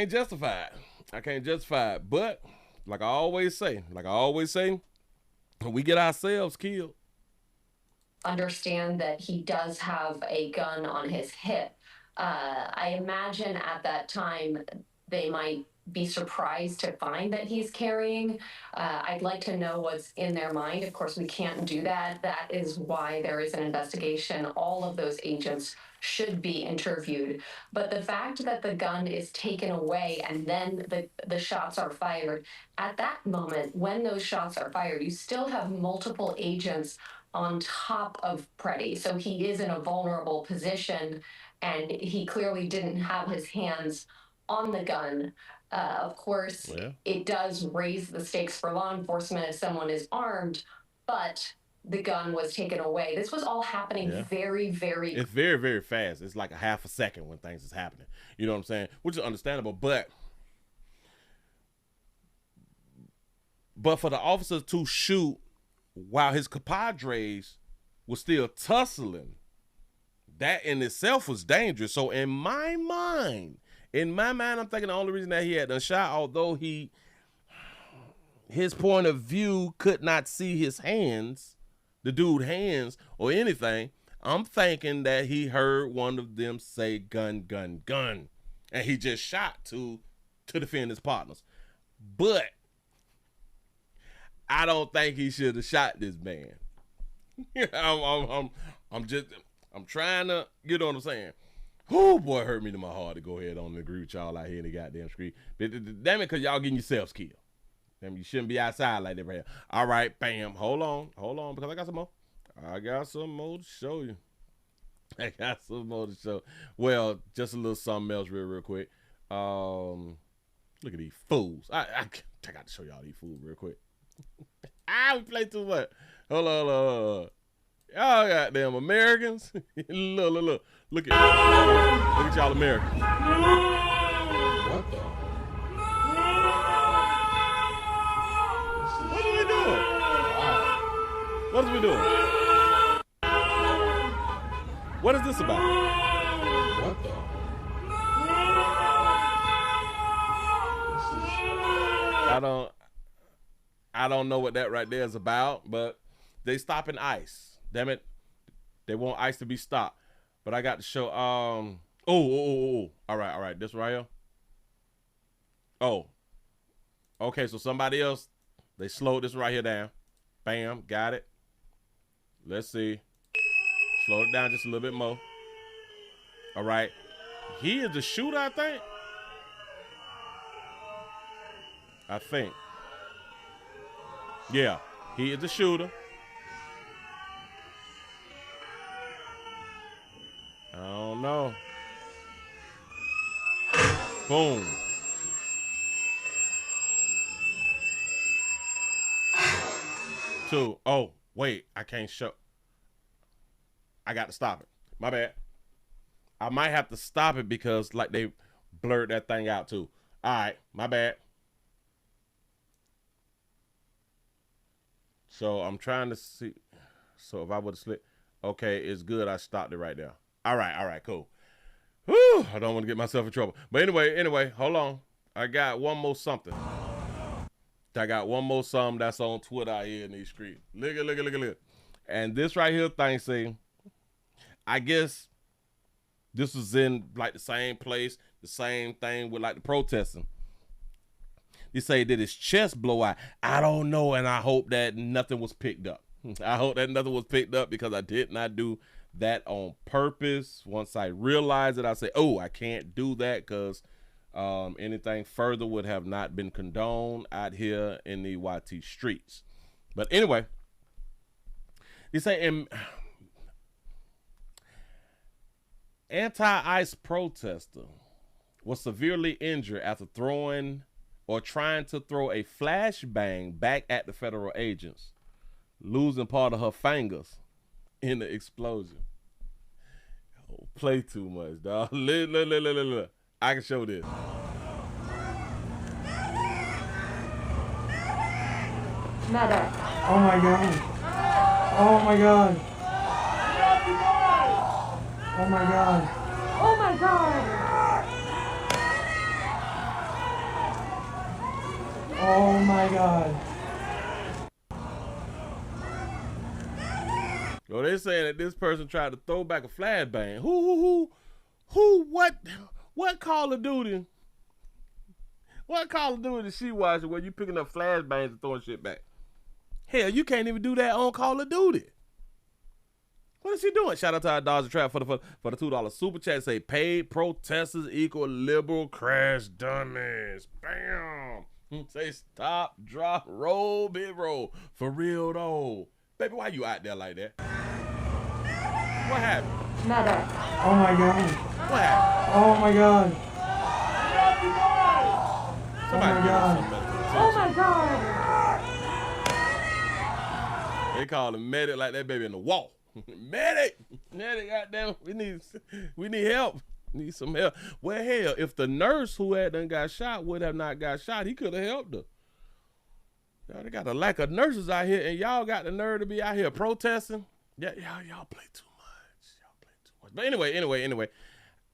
justify it. I can't justify it. But like I always say, we get ourselves killed. Understand that he does have a gun on his hip. I imagine at that time they might be surprised to find that he's carrying. I'd like to know what's in their mind. Of course, we can't do that. That is why there is an investigation. All of those agents should be interviewed. But the fact that the gun is taken away and then the shots are fired, at that moment, when those shots are fired, you still have multiple agents on top of Pretti. So he is in a vulnerable position, and he clearly didn't have his hands on the gun. Of course, it does raise the stakes for law enforcement if someone is armed, but the gun was taken away. This was all happening very, very... It's very, very fast. It's like a half a second when things is happening. You know what I'm saying? Which is understandable, but for the officers to shoot while his compadres was still tussling, that in itself was dangerous. So in my mind, I'm thinking the only reason that he had done shot, although his point of view could not see his hands, the dude's hands or anything, I'm thinking that he heard one of them say gun, gun, gun, and he just shot to defend his partners. But I don't think he should have shot this man. I'm trying to, you know what I'm saying? Whoo, boy, hurt me to my heart to go ahead on and agree with y'all out here in the goddamn street. Damn it, because y'all getting yourselves killed. Damn, you shouldn't be outside like that right here. All right, bam. Hold on, because I got some more. I got some more to show you. Well, just a little something else real quick. Look at these fools. I got to show y'all these fools real quick. We play too much. Hold on. Y'all goddamn Americans. Look at y'all Americans. What the? What are we doing? What are we doing? What is this about? What the? I don't know what that right there is about, but they stopping ICE. Damn it. They want ICE to be stopped. But I got to show All right. This right here. Oh. Okay, so somebody else, they slowed this right here down. Bam, got it. Let's see. Slow it down just a little bit more. All right. He is the shooter, I think. Yeah, he is the shooter. I don't know. Boom. Two. Oh, wait, I can't show. I got to stop it. My bad. I might have to stop it because like they blurred that thing out too. All right, my bad. So I'm trying to see. So if I would have slipped, okay, it's good. I stopped it right there. All right, cool. Whew, I don't want to get myself in trouble. But anyway, hold on. I got one more something. That's on Twitter out here in these streets. Look. And this right here thing say, I guess this was in like the same place, the same thing with like the protesting. He say did his chest blow out? I don't know, and I hope that nothing was picked up. I hope that nothing was picked up because I did not do that on purpose. Once I realized it, I say, oh, I can't do that because anything further would have not been condoned out here in the YT streets. But anyway, he say anti-ICE protester was severely injured after throwing or trying to throw a flashbang back at the federal agents, losing part of her fingers in the explosion. Oh, play too much, dog. Look. I can show this. Medic. Oh my god. Oh my god. Oh my god. Oh my god. Oh my god. Well, they're saying that this person tried to throw back a flashbang. What Call of Duty? What Call of Duty is she watching where you picking up flashbangs and throwing shit back? Hell, you can't even do that on Call of Duty. What is she doing? Shout out to our Dodger Trap for the $2 super chat. Say paid protesters equal liberal crash dummies. Bam. Say stop, drop, roll, big roll. For real though. Baby, why you out there like that? What happened? Medic. Oh my god. What happened? Oh my god. Somebody oh my god. Oh my god. They call him medic like that baby in the wall. Medic, goddamn, we need help. Need some help. Well, hell, if the nurse who had done got shot would have not got shot, he could have helped her. Y'all, they got a lack of nurses out here, and y'all got the nerve to be out here protesting. Yeah, y'all play too much. But anyway,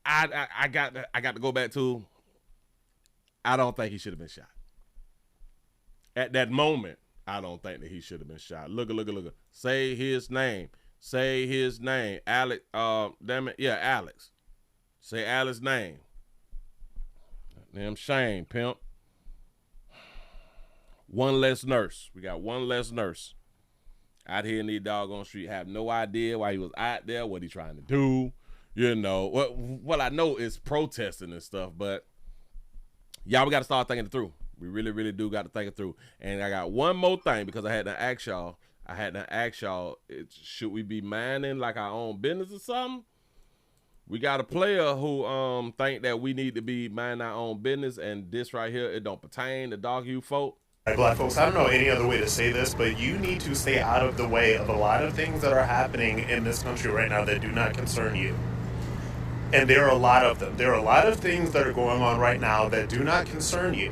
I got to go back to. I don't think he should have been shot. At that moment, I don't think that he should have been shot. Look. Say his name. Alex. Damn it. Yeah, Alex. Say Alex's name. Damn shame, pimp. One less nurse. We got one less nurse. out here in the doggone street, have no idea why he was out there, what he trying to do. You know, what I know is protesting and stuff, but y'all, we got to start thinking it through. We really, really do got to think it through. And I got one more thing, because I had to ask y'all. Should we be minding like our own business or something? We got a player who think that we need to be minding our own business, and this right here, it don't pertain to dog you folk. Right, black folks, I don't know any other way to say this, but you need to stay out of the way of a lot of things that are happening in this country right now that do not concern you. And there are a lot of them. There are a lot of things that are going on right now that do not concern you.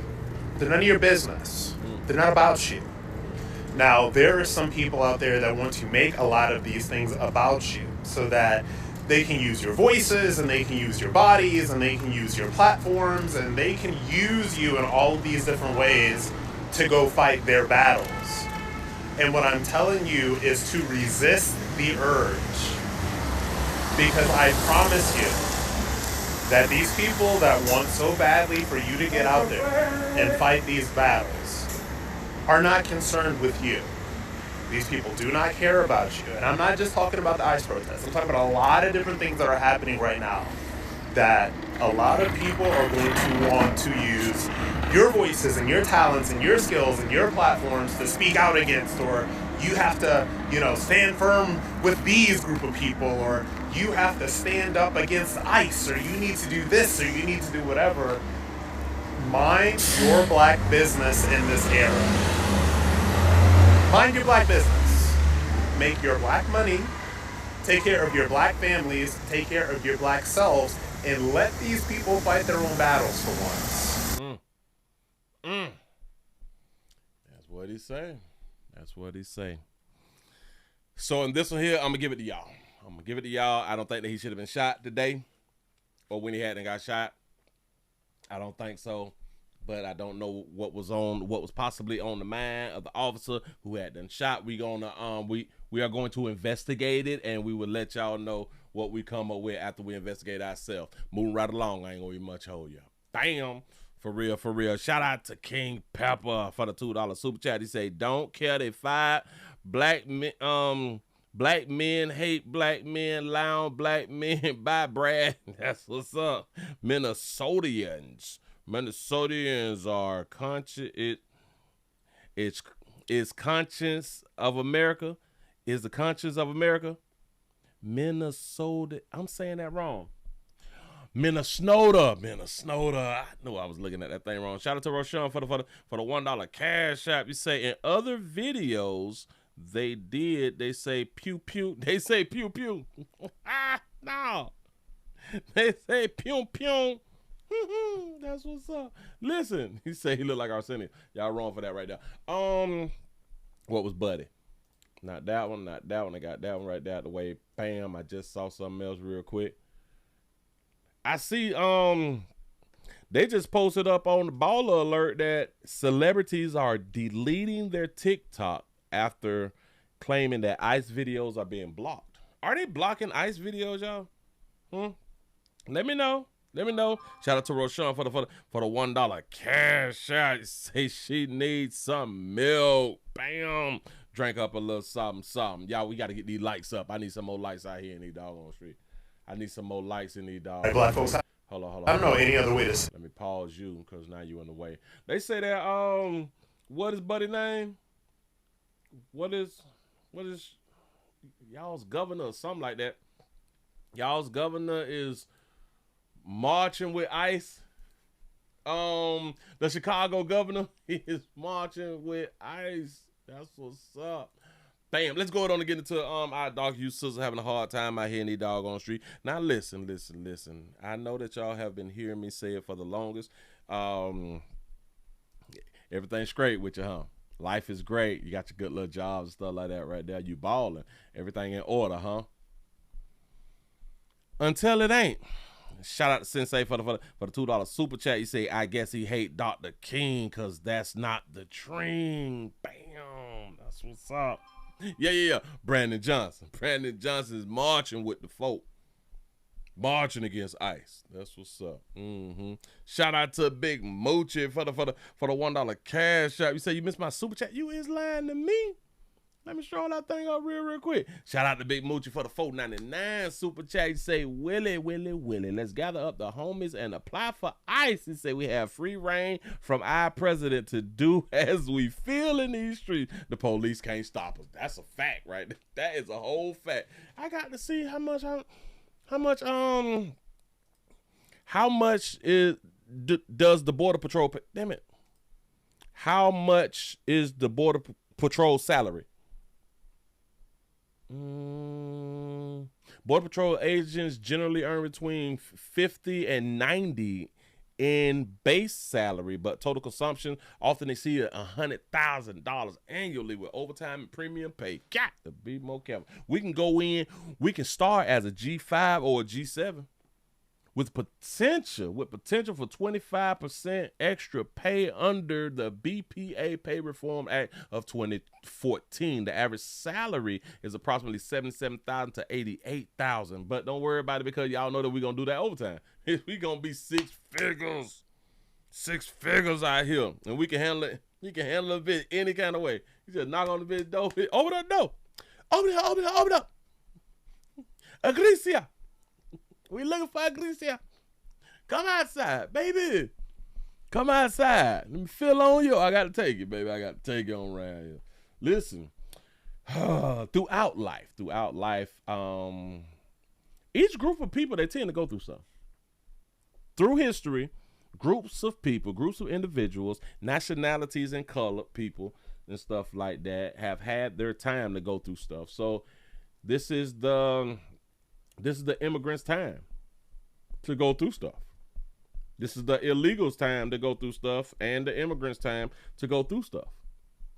They're none of your business. They're not about you. Now, there are some people out there that want to make a lot of these things about you so that they can use your voices, and they can use your bodies, and they can use your platforms, and they can use you in all of these different ways to go fight their battles. And what I'm telling you is to resist the urge. Because I promise you that these people that want so badly for you to get out there and fight these battles are not concerned with you. These people do not care about you. And I'm not just talking about the ICE protests. I'm talking about a lot of different things that are happening right now that a lot of people are going to want to use your voices and your talents and your skills and your platforms to speak out against, or you have to, stand firm with these group of people, or you have to stand up against ICE, or you need to do this, or you need to do whatever. Mind your black business in this era. Mind your black business. Make your black money. Take care of your black families. Take care of your black selves. And let these people fight their own battles for once. That's what he's saying. That's what he's saying. So in this one here, I'm going to give it to y'all. I don't think that he should have been shot today, or when he hadn't got shot. I don't think so. But I don't know what was possibly on the mind of the officer who had been shot. We are going to investigate it, and we will let y'all know what we come up with after we investigate ourselves. Moving right along, I ain't gonna be much hold y'all. Damn, for real. Shout out to King Pepper for the $2 super chat. He say, "Don't care they fight black men." Black men hate black men, loud black men. Bye, Brad. That's what's up. Minnesotans are conscious. Is conscience of America. Is the conscience of America. Minnesota. I'm saying that wrong. Minnesota. I knew I was looking at that thing wrong. Shout out to Roshan for the $1 cash app. You say in other videos they say pew pew. They say pew pew. No. They say pew pew. That's what's up. Listen, he said he looked like Arsenio. Y'all wrong for that right there. What was Buddy? Not that one. I got that one right there out the way. Bam. I just saw something else real quick. I see they just posted up on the baller alert that celebrities are deleting their TikTok after claiming that ICE videos are being blocked. Are they blocking ICE videos, y'all? Let me know. Shout out to Roshan for the $1 cash out. Say she needs some milk. Bam. Drank up a little something. Y'all, we got to get these lights up. I need some more lights out here in these doggone street. I need some more lights in these doggone. Hey, black folks. Hold on. I don't know any other way to. Let me pause you because now you in the way. They say that what is Buddy name? What is y'all's governor or something like that? Y'all's governor is marching with ICE. The Chicago governor, he is marching with ICE. That's what's up. Bam. Let's go on and get into our dog you sisters having a hard time out here in the doggone street. Now listen. I know that y'all have been hearing me say it for the longest. Everything's great with you, huh? Life is great. You got your good little jobs and stuff like that right there. You balling. Everything in order, huh? Until it ain't. Shout out to Sensei for the $2 super chat. You say, I guess he hate Dr. King because that's not the dream. Bam. That's what's up. Yeah. Brandon Johnson is marching with the folk. Marching against ICE. That's what's up. Shout out to Big Moochie for the $1 cash app. You say you missed my super chat. You is lying to me. Let me scroll that thing up real quick. Shout out to Big Moochie for the $4.99 super chat. He say, Willie, let's gather up the homies and apply for ICE. He say we have free reign from our president to do as we feel in these streets. The police can't stop us. That's a fact, right? That is a whole fact. I got to see how much does the Border Patrol pay? Damn it. How much is the Border Patrol salary? Border Patrol agents generally earn between 50 and 90 in base salary, but total consumption often exceed $100,000 annually with overtime and premium pay. Got to be more careful. We can go in, we can start as a G5 or a G7 with potential for 25% extra pay under the BPA Pay Reform Act of 2014. The average salary is approximately $77,000 to $88,000. But don't worry about it because y'all know that we're going to do that overtime. We're going to be six figures out here. And we can handle it. You can handle it bit any kind of way. You just knock on the bitch door. Open the door. Open up. Agricia. We looking for Agricia. Come outside, baby. Come outside. Let me feel on you. I got to take it, baby. I got to take it on around here. Listen, throughout life, each group of people, they tend to go through stuff. Through history, groups of people, groups of individuals, nationalities and colored people and stuff like that have had their time to go through stuff. So this is the immigrants' time to go through stuff. This is the illegals' time to go through stuff, and the immigrants' time to go through stuff.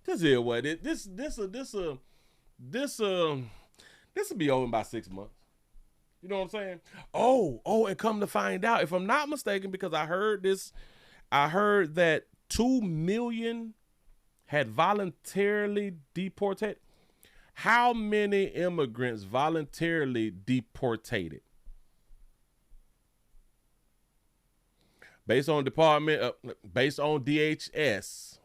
This is what it. This will be over in about 6 months. You know what I'm saying? Oh, and come to find out, if I'm not mistaken, because I heard that 2 million had voluntarily deported. How many immigrants voluntarily deported? Based on DHS,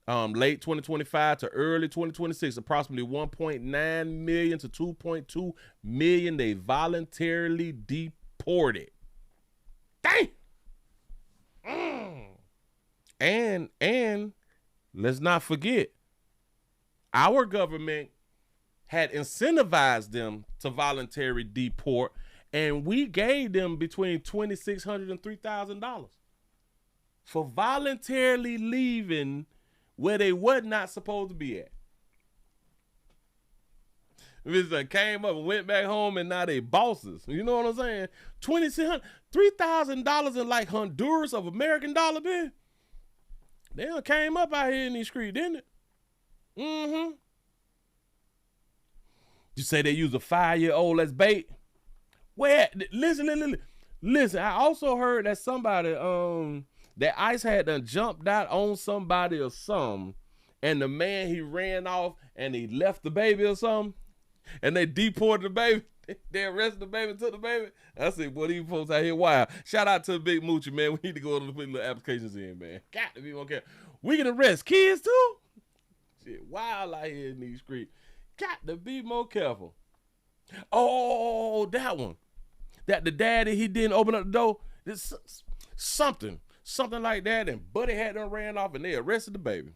late 2025 to early 2026, approximately 1.9 million to 2.2 million they voluntarily deported. Dang. And let's not forget, our government had incentivized them to voluntarily deport, and we gave them between $2,600 and $3,000 for voluntarily leaving where they were not supposed to be at. They came up and went back home, and now they bosses. You know what I'm saying? $2,600, $3,000 in like Honduras of American dollar, man. They done came up out here in these streets, didn't it? Mm-hmm. You say they use a 5-year-old as bait? Where? Listen. I also heard that somebody, that ICE had done jumped out on somebody or something, and the man, he ran off and he left the baby or something, and they deported the baby. They arrested the baby, took the baby. I said, boy, these folks out here wild. Shout out to the Big Moochie, man. We need to go to put little applications in, man. Got to be okay. We can arrest kids too. Shit, wild out here in these streets. Got to be more careful. Oh, that one. That the daddy, he didn't open up the door. It's something like that. And Buddy had them ran off and they arrested the baby.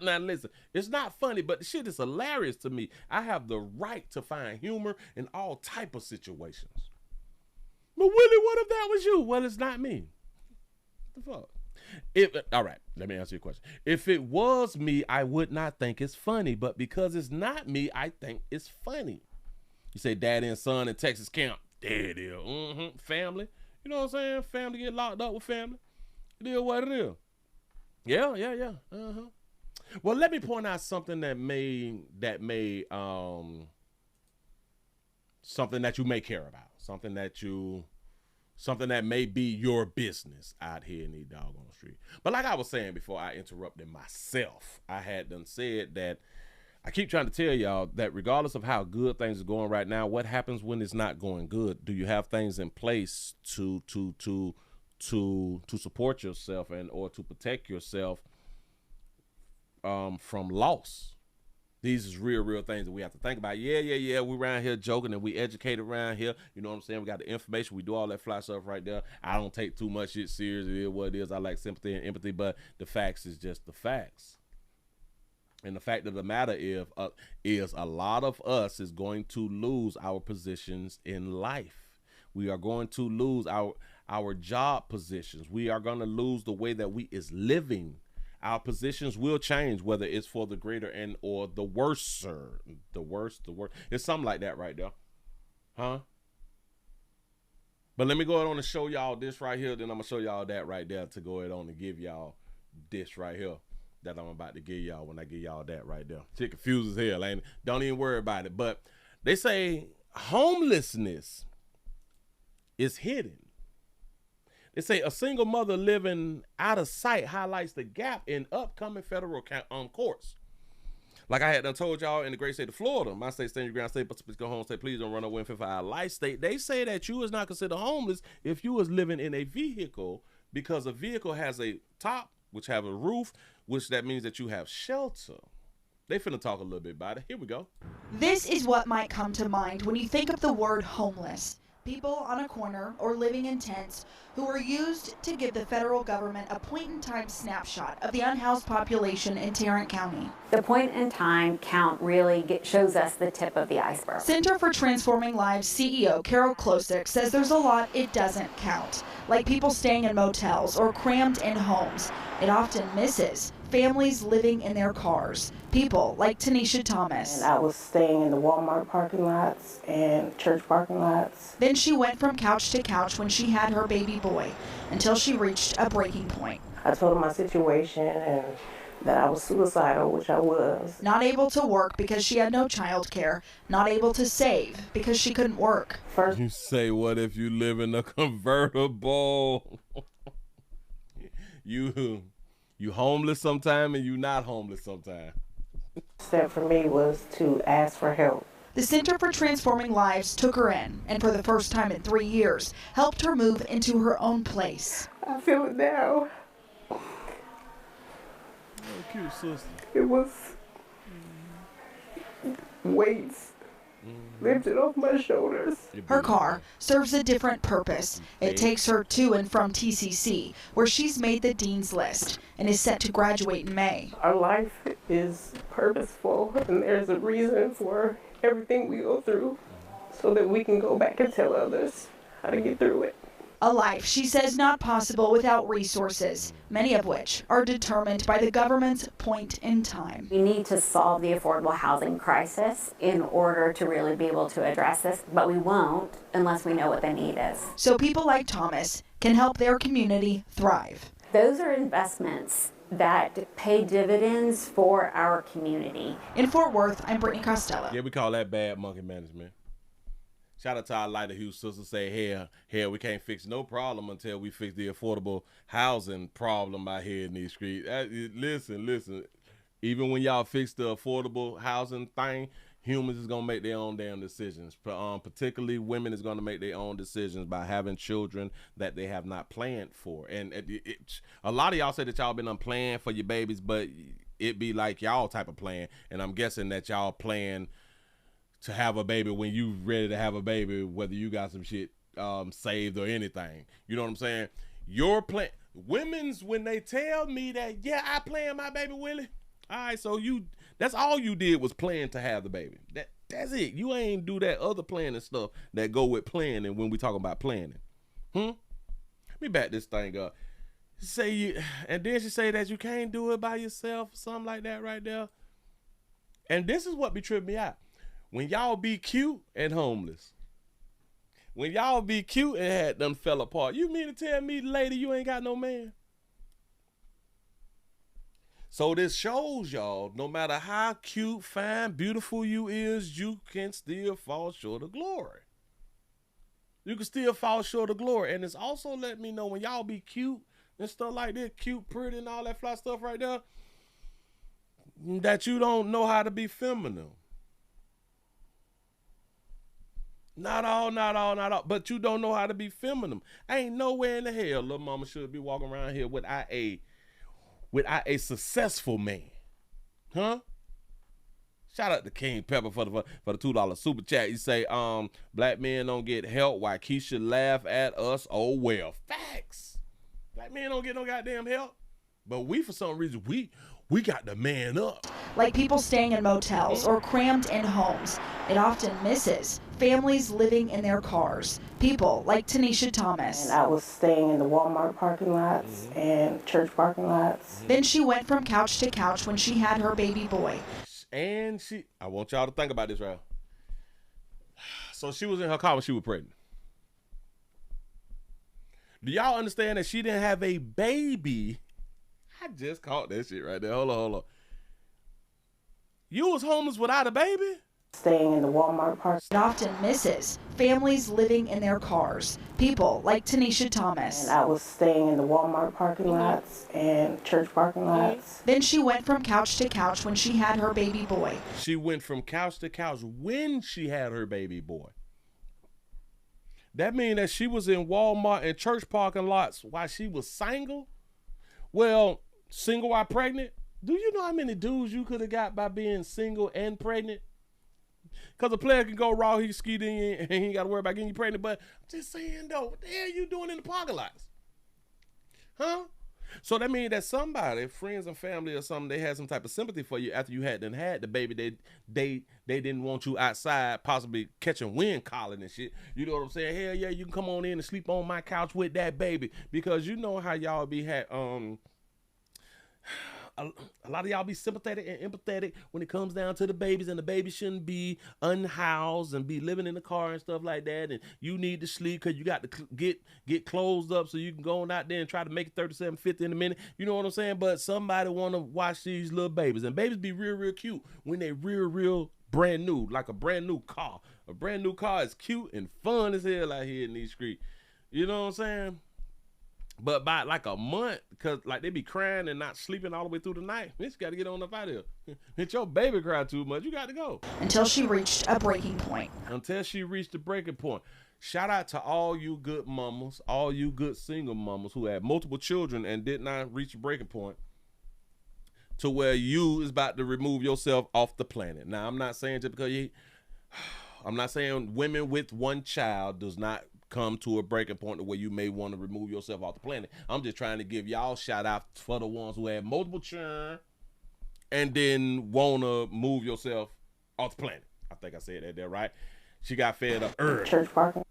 Now listen, it's not funny, but the shit is hilarious to me. I have the right to find humor in all type of situations. But Willie, what if that was you? Well, it's not me. What the fuck? All right, let me answer your question. If it was me, I would not think it's funny, but because it's not me, I think it's funny. You say daddy and son in Texas camp. There it is. Mm-hmm. Family. You know what I'm saying? Family get locked up with family. It is what it is. Yeah. Uh-huh. Well, let me point out something something that you may care about. Something that may be your business out here in the doggone street. But like I was saying before I interrupted myself, I had done said that I keep trying to tell y'all that regardless of how good things are going right now, what happens when it's not going good? Do you have things in place to support yourself and or to protect yourself from loss? These is real things that we have to think about. Yeah. We around here joking and we educated around here. You know what I'm saying? We got the information. We do all that fly stuff right there. I don't take too much shit serious. It is what it is. I like sympathy and empathy, but the facts is just the facts. And the fact of the matter is a lot of us is going to lose our positions in life. We are going to lose our job positions. We are going to lose the way that we is living. Our positions will change, whether it's for the greater and or the worser. The worst. It's something like that right there. Huh? But let me go ahead on and show y'all this right here. Then I'm going to show y'all that right there to go ahead on and give y'all this right here that I'm about to give y'all when I give y'all that right there. Shit confused as hell, ain't it? Don't even worry about it. But they say homelessness is hidden. They say a single mother living out of sight highlights the gap in upcoming federal courts. Like I had done told y'all in the great state of Florida, my state, stand your ground state, but go home state, please don't run away for our life state. They say that you is not considered homeless if you was living in a vehicle, because a vehicle has a top, which have a roof, which that means that you have shelter. They finna talk a little bit about it. Here we go. This is what might come to mind when you think of the word homeless. People on a corner or living in tents who are used to give the federal government a point-in-time snapshot of the unhoused population in Tarrant County. The point-in-time count really shows us the tip of the iceberg. Center for Transforming Lives CEO Carol Klosick says there's a lot it doesn't count, like people staying in motels or crammed in homes. It often misses families living in their cars, people like Tanisha Thomas. And I was staying in the Walmart parking lots and church parking lots. Then she went from couch to couch when she had her baby boy, until she reached a breaking point. I told her my situation and that I was suicidal, which I was. Not able to work because she had no child care, not able to save because she couldn't work. First, you say, what if you live in a convertible? You homeless sometime and you not homeless sometime. Step for me was to ask for help. The Center for Transforming Lives took her in, and for the first time in 3 years, helped her move into her own place. I feel it now. Oh, cute sister. It was weights lifted off my shoulders. Her car serves a different purpose. It takes her to and from TCC, where she's made the Dean's List and is set to graduate in May. Our life is purposeful, and there's a reason for everything we go through, so that we can go back and tell others how to get through it. A life, she says, not possible without resources, many of which are determined by the government's point in time. We need to solve the affordable housing crisis in order to really be able to address this, but we won't unless we know what the need is. So people like Thomas can help their community thrive. Those are investments that pay dividends for our community. In Fort Worth, I'm Brittany Costello. Yeah, we call that bad monkey management. Shout out to our Lighter Hughes sisters. Say, hey, we can't fix no problem until we fix the affordable housing problem out here in these streets. Listen. Even when y'all fix the affordable housing thing, humans is gonna make their own damn decisions. Particularly women is gonna make their own decisions by having children that they have not planned for. And a lot of y'all say that y'all been unplanned for your babies, but it be like y'all type of plan. And I'm guessing that y'all plan to have a baby when you ready to have a baby, whether you got some shit saved or anything. You know what I'm saying? Your plan, women's, when they tell me that, yeah, I plan my baby, Willie. All right, so that's all you did was plan to have the baby. That's it. You ain't do that other planning stuff that go with planning when we talk about planning. Let me back this thing up. And then she say that you can't do it by yourself or something like that right there. And this is what be tripping me out. When y'all be cute and homeless. When y'all be cute and had done fell apart. You mean to tell me, lady, you ain't got no man? So this shows y'all, no matter how cute, fine, beautiful you is, you can still fall short of glory. You can still fall short of glory. And it's also let me know when y'all be cute and stuff like this, cute, pretty, and all that fly stuff right there, that you don't know how to be feminine. Not all, but you don't know how to be feminine. Ain't nowhere in the hell little mama should be walking around here without a successful man. Huh? Shout out to King Pepper for the $2 super chat. You say, black men don't get help. Why Keisha laugh at us? Oh well, facts. Black men don't get no goddamn help, but we for some reason we got the man up. Like people staying in motels or crammed in homes, it often misses families living in their cars. People like Tanisha Thomas. And I was staying in the Walmart parking lots and church parking lots. Then she went from couch to couch when she had her baby boy. And I want y'all to think about this, right? So she was in her car when she was pregnant. Do y'all understand that she didn't have a baby? I just caught that shit right there. Hold on. You was homeless without a baby? Staying in the Walmart park. It often misses families living in their cars. People like Tanisha Thomas. And I was staying in the Walmart parking lots and church parking lots. Then she went from couch to couch when she had her baby boy. She went from couch to couch when she had her baby boy. That means that she was in Walmart and church parking lots while she was single? Well, single while pregnant? Do you know how many dudes you could have got by being single and pregnant? Because a player can go raw, he skied in, and he ain't got to worry about getting you pregnant. But I'm just saying, though, what the hell you doing in the parking lots? Huh? So that means that somebody, friends and family or something, they had some type of sympathy for you after you had the baby. They didn't want you outside, possibly catching wind calling and shit. You know what I'm saying? Hell yeah, you can come on in and sleep on my couch with that baby. Because you know how y'all be a lot of y'all be sympathetic and empathetic when it comes down to the babies, and the baby shouldn't be unhoused and be living in the car and stuff like that, and you need to sleep because you got to get closed up so you can go on out there and try to make it 37.50 in a minute. You know what I'm saying? But somebody want to watch these little babies, and babies be real cute when they real brand new, like a brand new car. A brand new car is cute and fun as hell out here in these streets. You know what I'm saying? But by like a month, because like they be crying and not sleeping all the way through the night, you just got to get on up out of here. If your baby cry too much, you got to go. Until she reached a breaking point. Shout out to all you good mamas, all you good single mamas who had multiple children and did not reach a breaking point to where you is about to remove yourself off the planet. Now, I'm not saying just because I'm not saying women with one child does not come to a breaking point where you may want to remove yourself off the planet. I'm just trying to give y'all shout out for the ones who had multiple children and then want to move yourself off the planet. I think I said that there, right? She got fed up early. Church parking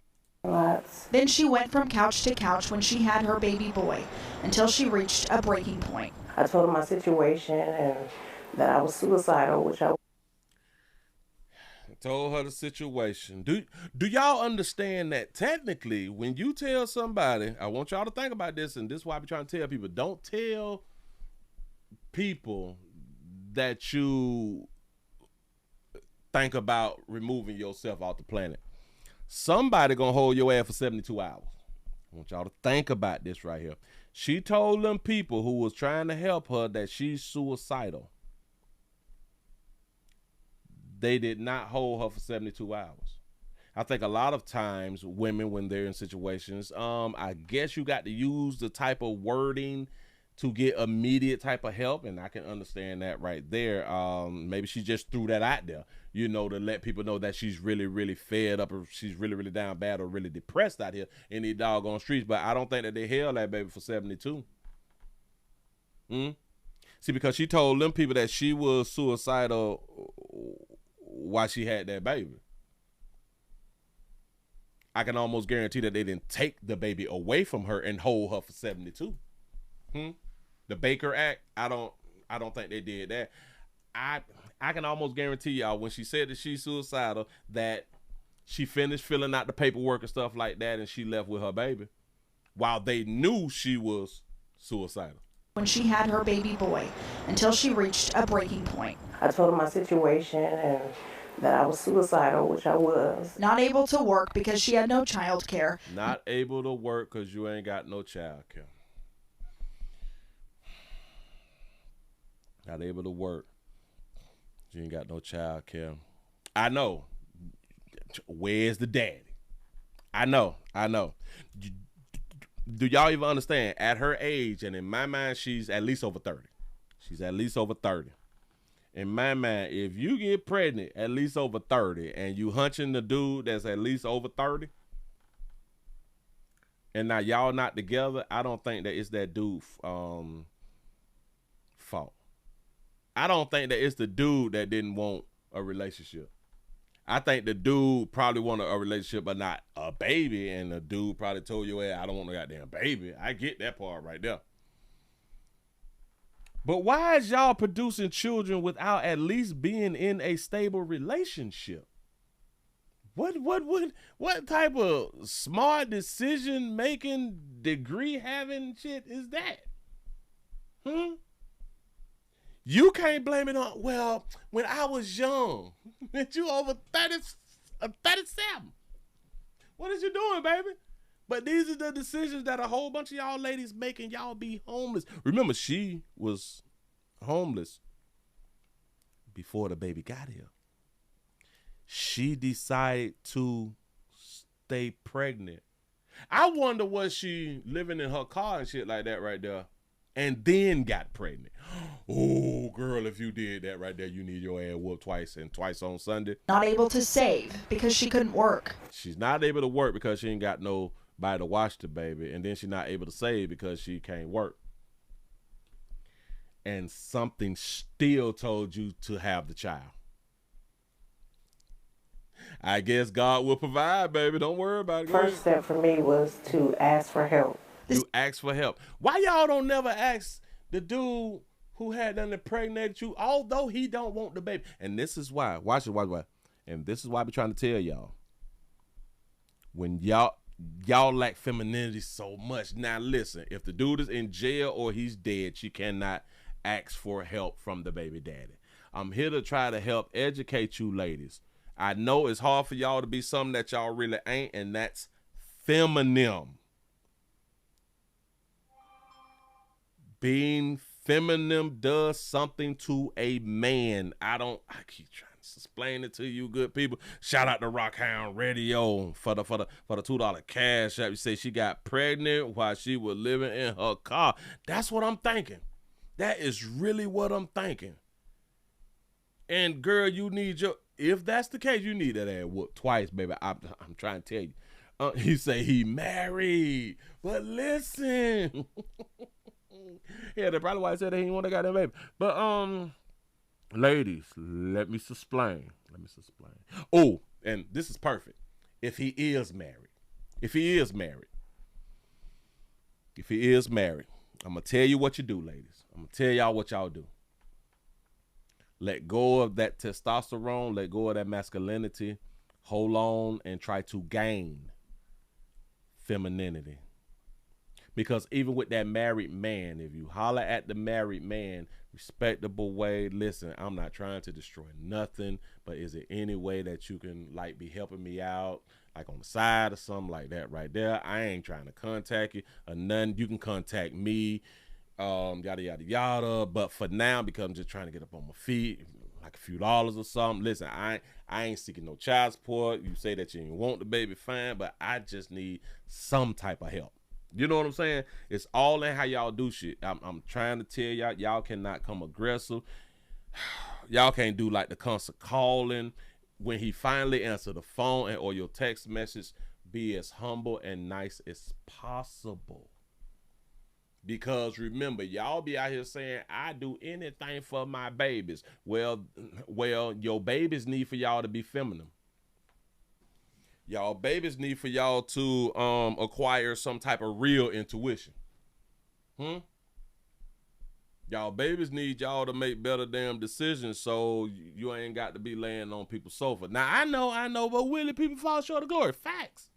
lots. Then she went from couch to couch when she had her baby boy until she reached a breaking point. I told her my situation and that I was suicidal, which I told her the situation. Do y'all understand that technically when you tell somebody, I want y'all to think about this, and this is why I be trying to tell people, don't tell people that you think about removing yourself off the planet. Somebody gonna hold your ass for 72 hours. I want y'all to think about this right here. She told them people who was trying to help her that she's suicidal. They did not hold her for 72 hours. I think a lot of times women, when they're in situations, I guess you got to use the type of wording to get immediate type of help, and I can understand that right there. Maybe she just threw that out there, you know, to let people know that she's really fed up, or she's really down bad, or really depressed out here in these doggone streets. But I don't think that they held that baby for 72. See, because she told them people that she was suicidal while she had that baby. I can almost guarantee that they didn't take the baby away from her and hold her for 72. The Baker Act, I don't think they did that. I can almost guarantee y'all when she said that she's suicidal that she finished filling out the paperwork and stuff like that, and she left with her baby while they knew she was suicidal. When she had her baby boy until she reached a breaking point. I told her my situation and that I was suicidal, which I was. Not able to work because she had no child care. Not able to work because you ain't got no child care. Not able to work. You ain't got no child care. I know. Where's the daddy? I know. Do y'all even understand? At her age, and in my mind, she's at least over 30. She's at least over 30. In my mind, if you get pregnant at least over 30 and you hunching the dude that's at least over 30, and now y'all not together, I don't think that it's that dude's fault. I don't think that it's the dude that didn't want a relationship. I think the dude probably wanted a relationship but not a baby, and the dude probably told you, hey, I don't want a goddamn baby. I get that part right there. But why is y'all producing children without at least being in a stable relationship? What type of smart decision making, degree having shit is that? You can't blame it on, well, when I was young, you over 37. What is you doing, baby? But these are the decisions that a whole bunch of y'all ladies making y'all be homeless. Remember, she was homeless before the baby got here. She decided to stay pregnant. I wonder, was she living in her car and shit like that right there and then got pregnant? Oh, girl, if you did that right there, you need your ass whooped twice, and twice on Sunday. Not able to save because she couldn't work. She's not able to work because she ain't got nobody to watch the baby, and then she's not able to save because she can't work. And something still told you to have the child. I guess God will provide, baby. Don't worry about it. First step for me was to ask for help. You ask for help. Why y'all don't never ask the dude who had done impregnated you, although he don't want the baby? And this is why. Watch it. And this is why I be trying to tell y'all. When y'all lack femininity so much. Now listen, if the dude is in jail or he's dead, she cannot ask for help from the baby daddy. I'm here to try to help educate you ladies. I know it's hard for y'all to be something that y'all really ain't, and that's feminine. Being feminine does something to a man. I keep trying to explain it to you good people. Shout out to Rockhound Radio for the $2 cash app. You say she got pregnant while she was living in her car. That's what I'm thinking. That is really what I'm thinking. And girl, you need if that's the case, you need that ass whooped twice, baby. I'm trying to tell you. He say he married, but listen. Yeah, that's probably why I said that he didn't want to got that baby. But ladies, let me explain. Oh, and this is perfect. If he is married, I'm gonna tell you what you do, ladies. I'm gonna tell y'all what y'all do. Let go of that testosterone, let go of that masculinity, hold on and try to gain femininity. Because even with that married man, if you holler at the married man, respectable way, listen, I'm not trying to destroy nothing, but is it any way that you can like be helping me out, like on the side or something like that right there? I ain't trying to contact you or nothing. You can contact me, yada, yada, yada. But for now, because I'm just trying to get up on my feet, like a few dollars or something. Listen, I ain't seeking no child support. You say that you ain't want the baby, fine, but I just need some type of help. You know what I'm saying? It's all in how y'all do shit. I'm trying to tell y'all cannot come aggressive. Y'all can't do like the constant calling. When he finally answer the phone or your text message, be as humble and nice as possible. Because remember, y'all be out here saying, I do anything for my babies. Well, your babies need for y'all to be feminine. Y'all babies need for y'all to acquire some type of real intuition. Y'all babies need y'all to make better damn decisions so you ain't got to be laying on people's sofa. Now, I know, but Willie, people fall short of glory. Facts.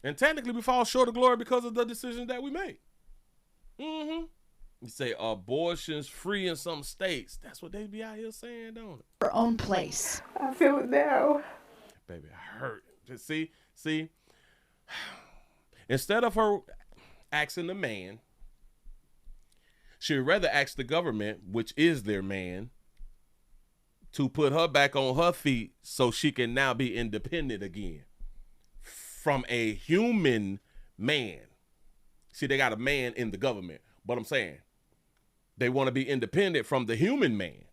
And technically, we fall short of glory because of the decisions that we make. You say abortion's free in some states. That's what they be out here saying, don't it? Her own place. I feel it now. Baby, I hurt. See, instead of her asking the man, she'd rather ask the government, which is their man, to put her back on her feet so she can now be independent again from a human man. See, they got a man in the government, but I'm saying they want to be independent from the human man.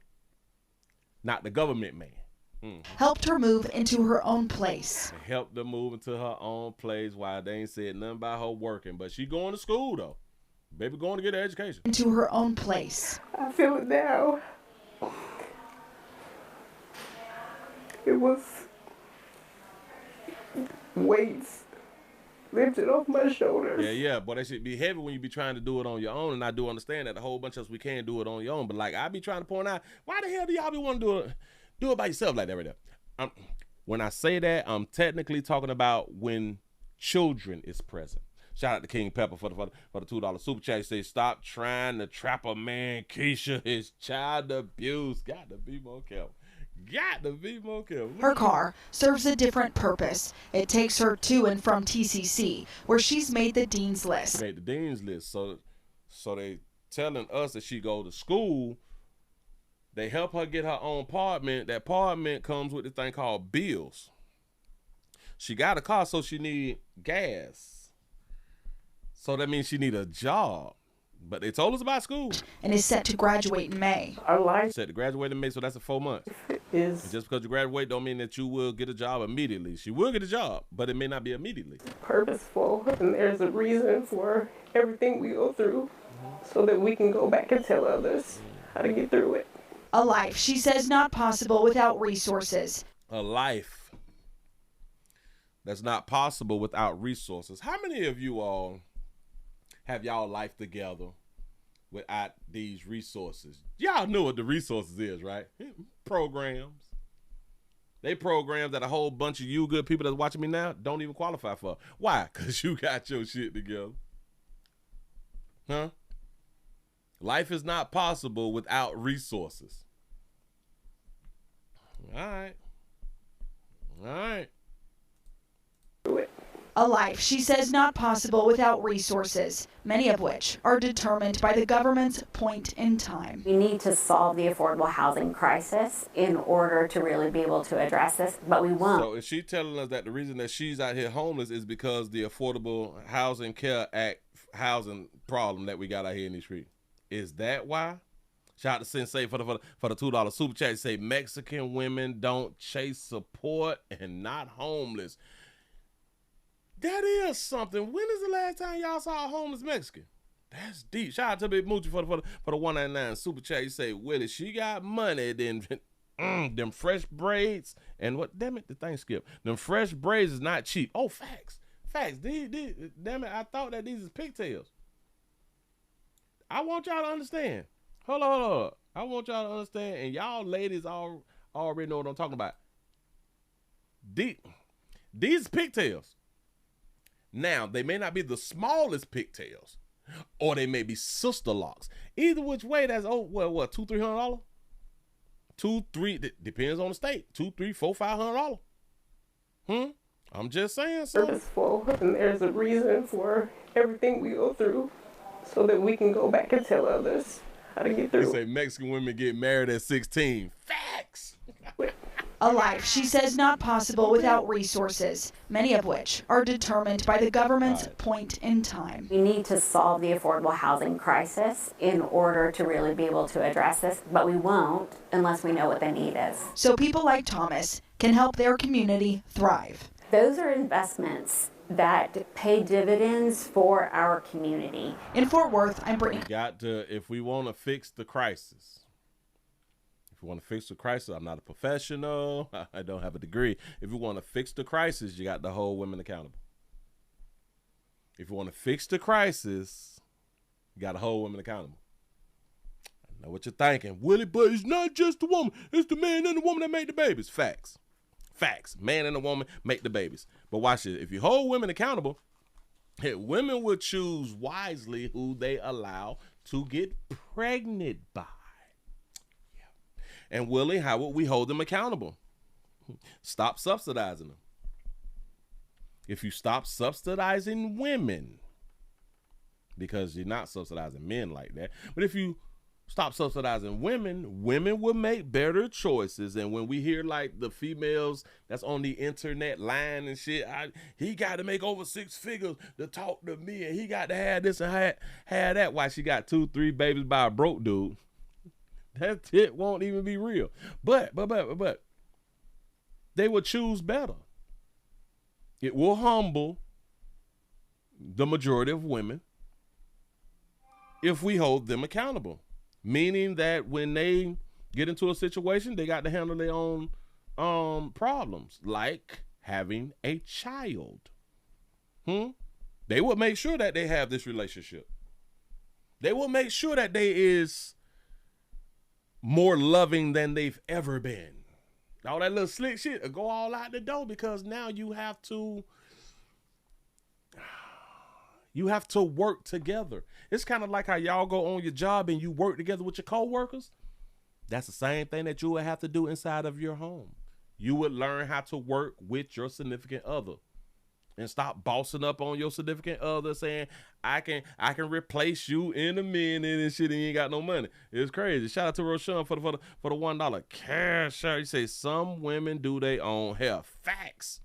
not the government man. Helped her move into her own place. They helped her move into her own place while they ain't said nothing about her working. But she going to school, though. Baby going to get her education. Into her own place. I feel it now. It was weights lifted off my shoulders. Yeah, boy, that should be heavy when you be trying to do it on your own. And I do understand that a whole bunch of us, we can't do it on your own. But like, I be trying to point out, why the hell do y'all be want to do it by yourself like that right there? When I say that, I'm technically talking about when children is present. Shout out to King Pepper for the $2 super chat. He say, stop trying to trap a man, Keisha. It's child abuse. Got to be more careful. Got to be more careful. Her car serves a different purpose. It takes her to and from TCC, where she's made the dean's list. Made the dean's list. So they telling us that she go to school. They help her get her own apartment. That apartment comes with this thing called bills. She got a car, so she need gas. So that means she need a job. But they told us about school. And is set to graduate in May. Our life set to graduate in May, so that's in 4 months. Is and just because you graduate don't mean that you will get a job immediately. She will get a job, but it may not be immediately. Purposeful, and there's a reason for everything we go through, so that we can go back and tell others how to get through it. A life, she says, not possible without resources. A life that's not possible without resources. How many of you all have y'all life together without these resources? Y'all know what the resources is, right? Programs. They programs that a whole bunch of you good people that's watching me now don't even qualify for. Why? Because you got your shit together. Huh? Life is not possible without resources. All right. All right. A life, she says, not possible without resources, many of which are determined by the government's point in time. We need to solve the affordable housing crisis in order to really be able to address this, but we won't. So is she telling us that the reason that she's out here homeless is because the Affordable Housing Care Act housing problem that we got out here in the street? Is that why? Shout out to Sensei for the $2 super chat. Say Mexican women don't chase support and not homeless. That is something. When is the last time y'all saw a homeless Mexican? That's deep. Shout out to Big Moochie for the 199 super chat. You say, Willie, she got money, then them fresh braids and what? Damn it, the thing skipped. Them fresh braids is not cheap. Oh, facts. These, damn it, I thought that these is pigtails. I want y'all to understand. Hold on. I want y'all to understand, and y'all ladies already know what I'm talking about. These pigtails. Now, they may not be the smallest pigtails, or they may be sister locks. Either which way, that's $200, $300? $200, depends on the state. $200, $400, $500. I'm just saying so. Purposeful, and there's a reason for everything we go through, so that we can go back and tell others how to get through. They say Mexican women get married at 16. Facts. A life, she says, not possible without resources, many of which are determined by the government's point in time. We need to solve the affordable housing crisis in order to really be able to address this, but we won't unless we know what the need is. So people like Thomas can help their community thrive. Those are investments that pay dividends for our community. In Fort Worth, I'm Brittany. If we want to fix the crisis, I'm not a professional. I don't have a degree. If you want to fix the crisis, you got to hold women accountable. If you want to fix the crisis, you got to hold women accountable. I know what you're thinking. Willie, but it's not just the woman. It's the man and the woman that make the babies. Facts. Man and the woman make the babies. But watch it. If you hold women accountable, women will choose wisely who they allow to get pregnant by. And Willie, how would we hold them accountable? Stop subsidizing them. If you stop subsidizing women, because you're not subsidizing men like that, but if you stop subsidizing women, women will make better choices. And when we hear like the females that's on the internet lying and shit, he got to make over 6 figures to talk to me, and he got to have this and have that. Why she got 2-3 babies by a broke dude? That shit won't even be real. But they will choose better. It will humble the majority of women if we hold them accountable. Meaning that when they get into a situation, they got to handle their own problems, like having a child. They will make sure that they have this relationship. They will make sure that they is more loving than they've ever been. All that little slick shit will go all out the door, because now you have to work together. It's kind of like how y'all go on your job and you work together with your coworkers. That's the same thing that you would have to do inside of your home. You would learn how to work with your significant other and stop bossing up on your significant other saying, I can replace you in a minute and shit, and you ain't got no money. It's crazy. Shout out to Roshan for the $1 cash out. You say some women do their own hair. Facts.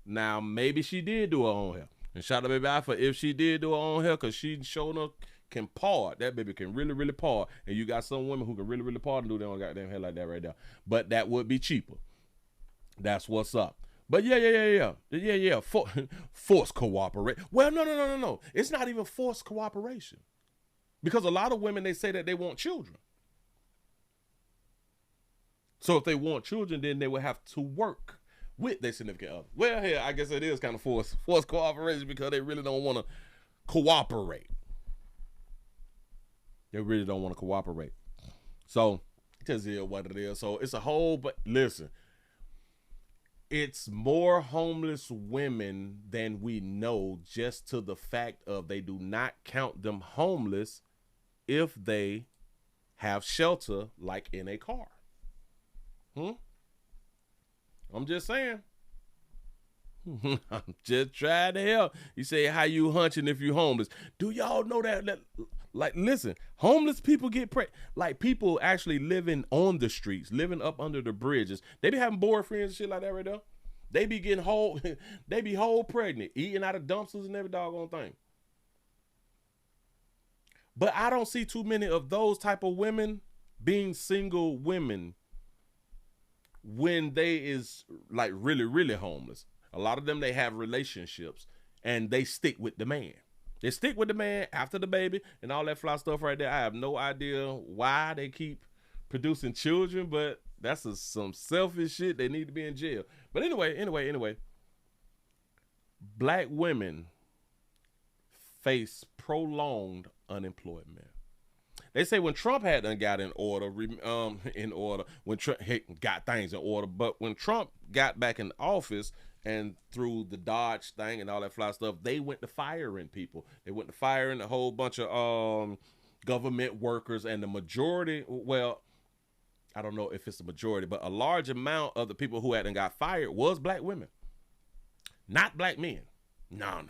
Now maybe she did do her own hair. And shout out to baby I for if she did do her own hair, because she showed up can part. That baby can really, really part. And you got some women who can really, really part and do their own goddamn hair like that right there. But that would be cheaper. That's what's up. But yeah. Forced cooperate. Well, no. It's not even forced cooperation. Because a lot of women, they say that they want children. So if they want children, then they would have to work with their significant other. Well, yeah, I guess it is kind of forced cooperation, because they really don't want to cooperate. They really don't want to cooperate. So it just is what it is. So it's a whole, but listen, it's more homeless women than we know, just to the fact of they do not count them homeless if they have shelter, like in a car. I'm just saying. I'm just trying to help. You say, how you hunching if you homeless? Do y'all know that like, listen, homeless people get like people actually living on the streets, living up under the bridges. They be having boyfriends and shit like that right there. They be getting whole, they be whole pregnant, eating out of dumpsters and every doggone thing. But I don't see too many of those type of women being single women when they is like really, really homeless. A lot of them, they have relationships and they stick with the man. They stick with the man after the baby and all that fly stuff right there. I have no idea why they keep producing children, but that's some selfish shit. They need to be in jail. But anyway, Black women face prolonged unemployment. They say when Trump had done got in order, when Trump got things in order, but when Trump got back in office and through the Dodge thing and all that fly stuff, they went to firing people. They went to firing a whole bunch of government workers, and the majority, well, I don't know if it's the majority, but a large amount of the people who hadn't got fired was Black women, not Black men. No.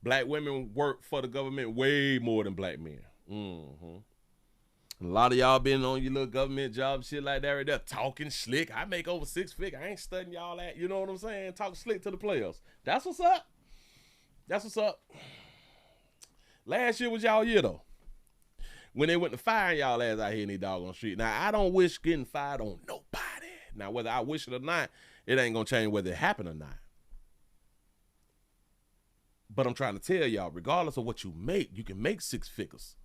Black women work for the government way more than Black men. A lot of y'all been on your little government job, shit like that right there, talking slick. I make over 6 figures. I ain't studying y'all that. You know what I'm saying? Talk slick to the players. That's what's up. Last year was y'all year, though, when they went to fire y'all ass out here in the doggone street. Now, I don't wish getting fired on nobody. Now, whether I wish it or not, it ain't gonna change whether it happened or not. But I'm trying to tell y'all, regardless of what you make, you can make 6 figures.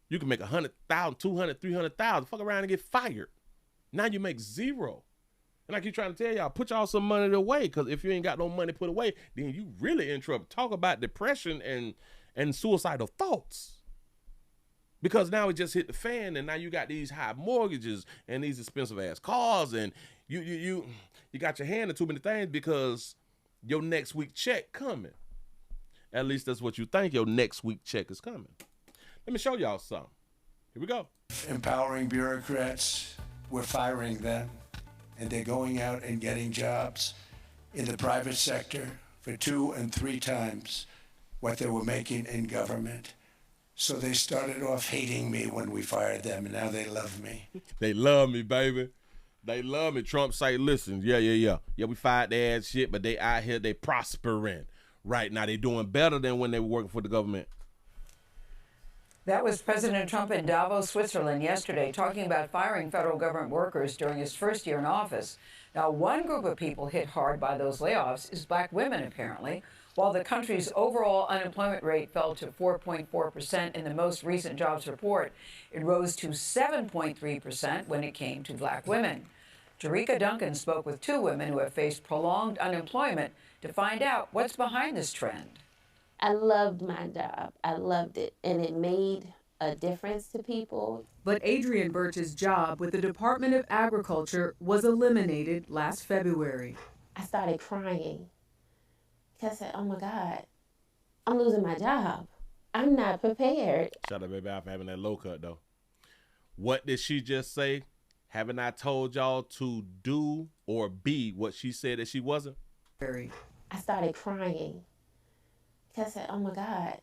You can make 100,000, 200, 300,000. Fuck around and get fired. Now you make 0. And I keep trying to tell y'all, put y'all some money away, because if you ain't got no money put away, then you really in trouble. Talk about depression and suicidal thoughts. Because now it just hit the fan, and now you got these high mortgages and these expensive ass cars, and you got your hand in too many things because your next week check coming. At least that's what you think your next week check is coming. Let me show y'all something. Here we go. Empowering bureaucrats, we're firing them, and they're going out and getting jobs in the private sector for 2 and 3 times what they were making in government. So they started off hating me when we fired them, and now they love me. They love me, baby. They love me. Trump say, listen, yeah, we fired their ass shit, but they out here, they prospering. Right now, they doing better than when they were working for the government. That was President Trump in Davos, Switzerland yesterday, talking about firing federal government workers during his first year in office. Now, one group of people hit hard by those layoffs is black women, apparently. While the country's overall unemployment rate fell to 4.4% in the most recent jobs report, it rose to 7.3% when it came to black women. Jerika Duncan spoke with two women who have faced prolonged unemployment to find out what's behind this trend. I loved my job. I loved it, and it made a difference to people. But Adrienne Birch's job with the Department of Agriculture was eliminated last February. I started crying because I said, oh my God, I'm losing my job. I'm not prepared. Shout out baby out for having that low cut though. What did she just say? Haven't I told y'all to do or be what she said that she wasn't? I started crying because I said, oh my God,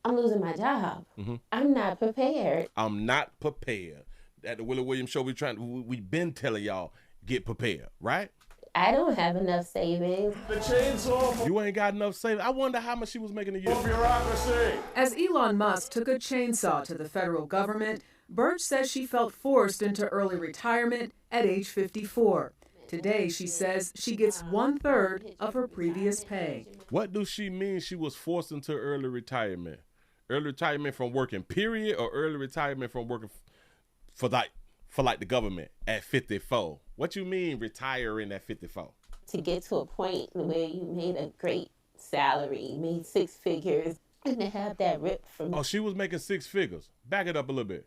I'm losing my job. I'm not prepared. I'm not prepared. At the Willie Williams show, we've been telling y'all, get prepared, right? I don't have enough savings. The chainsaw. You ain't got enough savings. I wonder how much she was making a year. Bureaucracy. As Elon Musk took a chainsaw to the federal government, Birch says she felt forced into early retirement at age 54. Today, she says she gets 1/3 of her previous pay. What does she mean she was forced into early retirement? Early retirement from working, period, or early retirement from working for the government at 54? What you mean retiring at 54? To get to a point where you made a great salary, made 6 figures, and to have that ripped from Oh, she was making 6 figures. Back it up a little bit.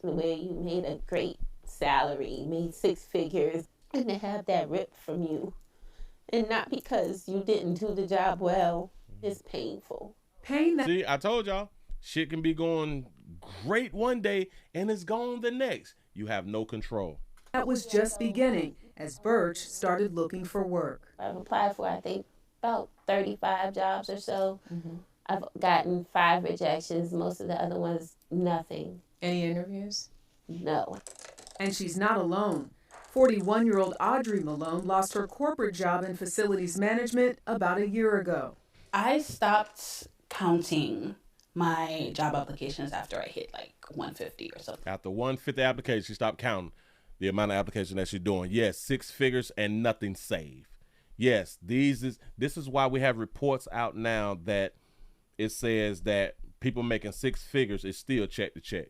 where you made a great salary, made 6 figures, and to have that ripped from you. And not because you didn't do the job well, it's painful. Pain that See, I told y'all, shit can be going great one day and it's gone the next. You have no control. That was just beginning as Birch started looking for work. I've applied for, I think, about 35 jobs or so. I've gotten 5 rejections. Most of the other ones, nothing. Any interviews? No. And she's not alone. 41-year-old Audrey Malone lost her corporate job in facilities management about a year ago. I stopped counting my job applications after I hit like 150 or something. After 150 applications, she stopped counting the amount of applications that she's doing. Yes, 6 figures and nothing saved. Yes, this is why we have reports out now that it says that people making 6 figures is still check to check.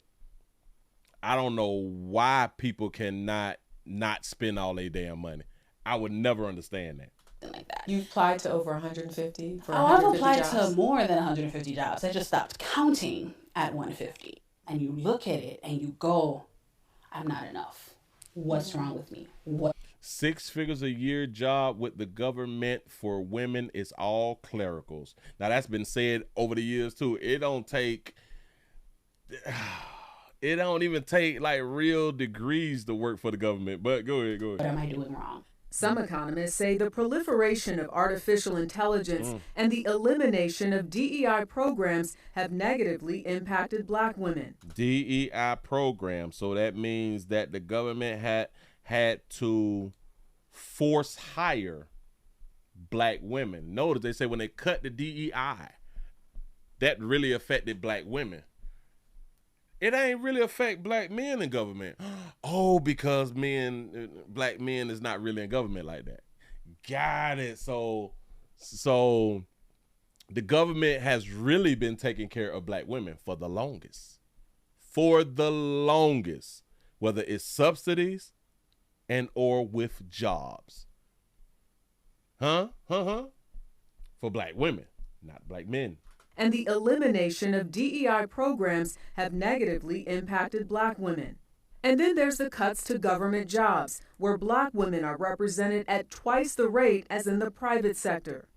I don't know why people cannot not spend all their damn money. I would never understand that. Like that. You applied to over 150 for I've applied to more than 150 jobs. I just stopped counting at 150. And you look at it and you go, I'm not enough. What's wrong with me? What? 6 figures a year job with the government for women is all clericals. Now that's been said over the years too. It don't even take like real degrees to work for the government. But go ahead. What am I doing wrong? Some economists say the proliferation of artificial intelligence and the elimination of DEI programs have negatively impacted black women. DEI program. So that means that the government had to force hire black women. Notice they say when they cut the DEI, that really affected black women. It ain't really affect black men in government. Oh, because black men is not really in government like that. Got it. So the government has really been taking care of black women for the longest. Whether it's subsidies and or with jobs. For black women, not black men. And the elimination of DEI programs have negatively impacted black women. And then there's the cuts to government jobs, where black women are represented at twice the rate as in the private sector.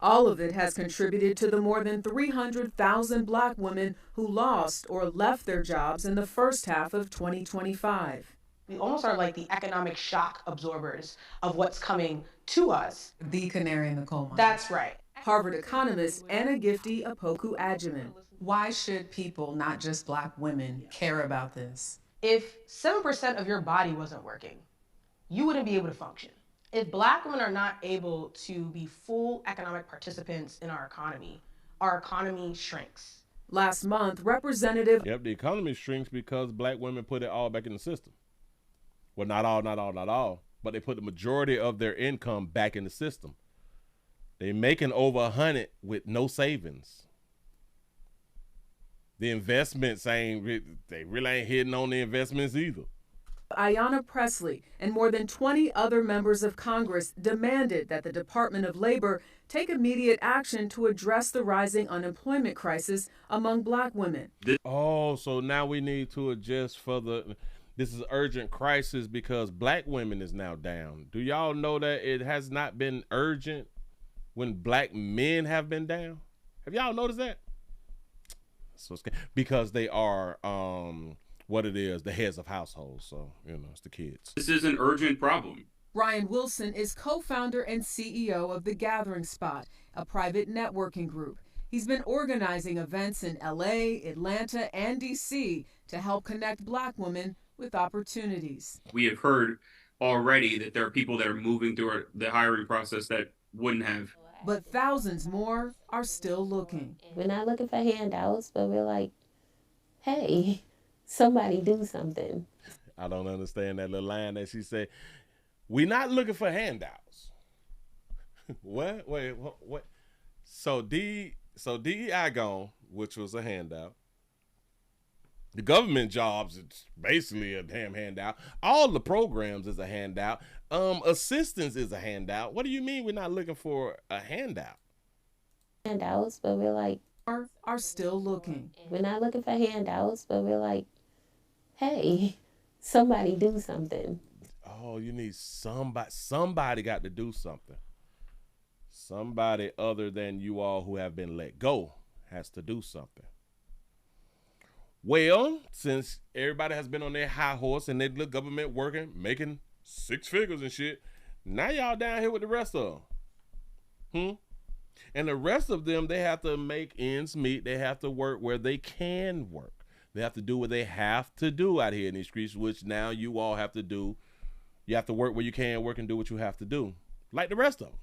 All of it has contributed to the more than 300,000 black women who lost or left their jobs in the first half of 2025. We almost are like the economic shock absorbers of what's coming to us. The canary in the coal mine. That's right. Harvard economist Anna Gifty Apoku Agyeman. Why should people, not just black women, care about this? If 7% of your body wasn't working, you wouldn't be able to function. If black women are not able to be full economic participants in our economy shrinks. Last month, Representative... Yep, the economy shrinks because black women put it all back in the system. Well, not all, but they put the majority of their income back in the system. They making over 100 with no savings. The investments they really ain't hitting on the investments either. Ayanna Pressley and more than 20 other members of Congress demanded that the Department of Labor take immediate action to address the rising unemployment crisis among black women. Oh, so now we need to adjust for this is urgent crisis because black women is now down. Do y'all know that it has not been urgent when black men have been down? Have y'all noticed that? So because they are what it is, the heads of households. So, it's the kids. This is an urgent problem. Ryan Wilson is co-founder and CEO of The Gathering Spot, a private networking group. He's been organizing events in LA, Atlanta, and DC to help connect black women with opportunities. We have heard already that there are people that are moving through the hiring process that wouldn't have. But thousands more are still looking. We're not looking for handouts, but we're like, hey, somebody do something. I don't understand that little line that she said. We're not looking for handouts. What? Wait, what? So DEI gone, which was a handout. The government jobs, it's basically a damn handout. All the programs is a handout. Assistance is a handout. What do you mean we're not looking for a handout? Handouts, but we're like, are still looking. We're not looking for handouts, but we're like, hey, somebody do something. Oh, you need somebody got to do something. Somebody other than you all who have been let go has to do something. Well, since everybody has been on their high horse and they look government working, making 6 figures and shit, now y'all down here with the rest of them. And the rest of them, they have to make ends meet. They have to work where they can work. They have to do what they have to do out here in these streets, which now you all have to do. You have to work where you can work and do what you have to do, like the rest of them.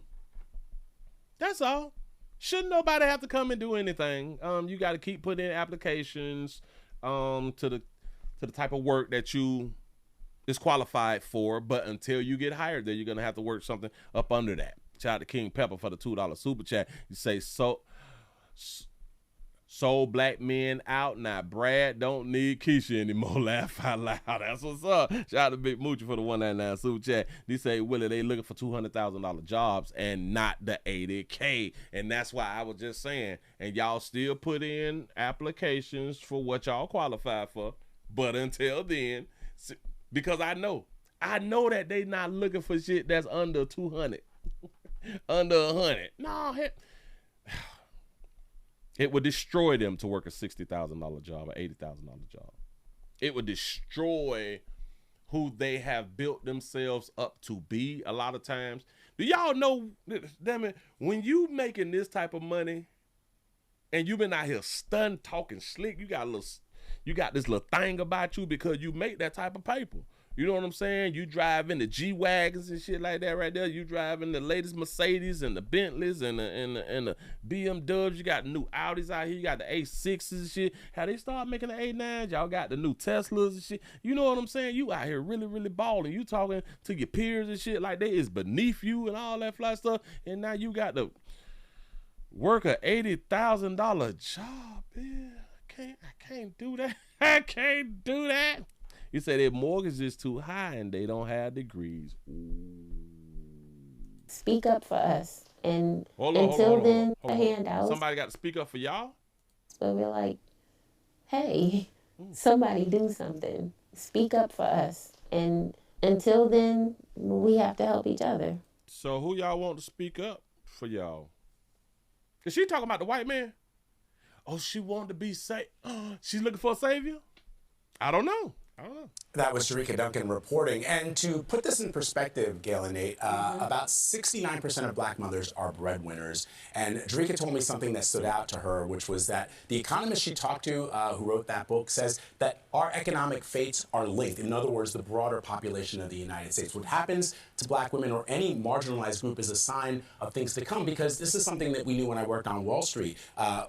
That's all. Shouldn't nobody have to come and do anything. You got to keep putting in applications to the type of work that you is qualified for, but until you get hired there, you're gonna have to work something up under that. Shout out to King Pepper for the $2 super chat. You say so black men out now. Brad don't need Keisha anymore. Laugh out loud. That's what's up. Shout out to Big Moochie for the 199 super chat. They say, Willie, they looking for $200,000 jobs and not the $80K. And that's why I was just saying, and y'all still put in applications for what y'all qualify for. But until then, because I know that they not looking for shit that's under 200, under 100. No, it would destroy them to work a $60,000 job, an $80,000 job. It would destroy who they have built themselves up to be a lot of times. Do y'all know, damn it, when you making this type of money and you been out here stunned, talking slick, you got this little thing about you because you make that type of paper. You know what I'm saying? You driving the G-Wagons and shit like that right there. You driving the latest Mercedes and the Bentleys and the BMWs. You got the new Audis out here. You got the A6s and shit. How they start making the A9s, y'all got the new Teslas and shit. You know what I'm saying? You out here really, really balling. You talking to your peers and shit like they is beneath you and all that fly stuff. And now you got to work a $80,000 job. Yeah, I can't do that. I can't do that. You say their mortgage is too high and they don't have degrees. Ooh. Speak up for us. And until then, a handout. Somebody got to speak up for y'all? So we're like, hey, somebody do something. Speak up for us. And until then, we have to help each other. So who y'all want to speak up for y'all? Is she talking about the white man? Oh, she wanted to be saved. She's looking for a savior? I don't know. I don't know. That was Sharika Duncan reporting. And to put this in perspective, Gail and Nate, about 69% of black mothers are breadwinners. And Sharika told me something that stood out to her, which was that the economist she talked to, who wrote that book, says that our economic fates are linked. In other words, the broader population of the United States. What happens to black women or any marginalized group is a sign of things to come, because this is something that we knew when I worked on Wall Street.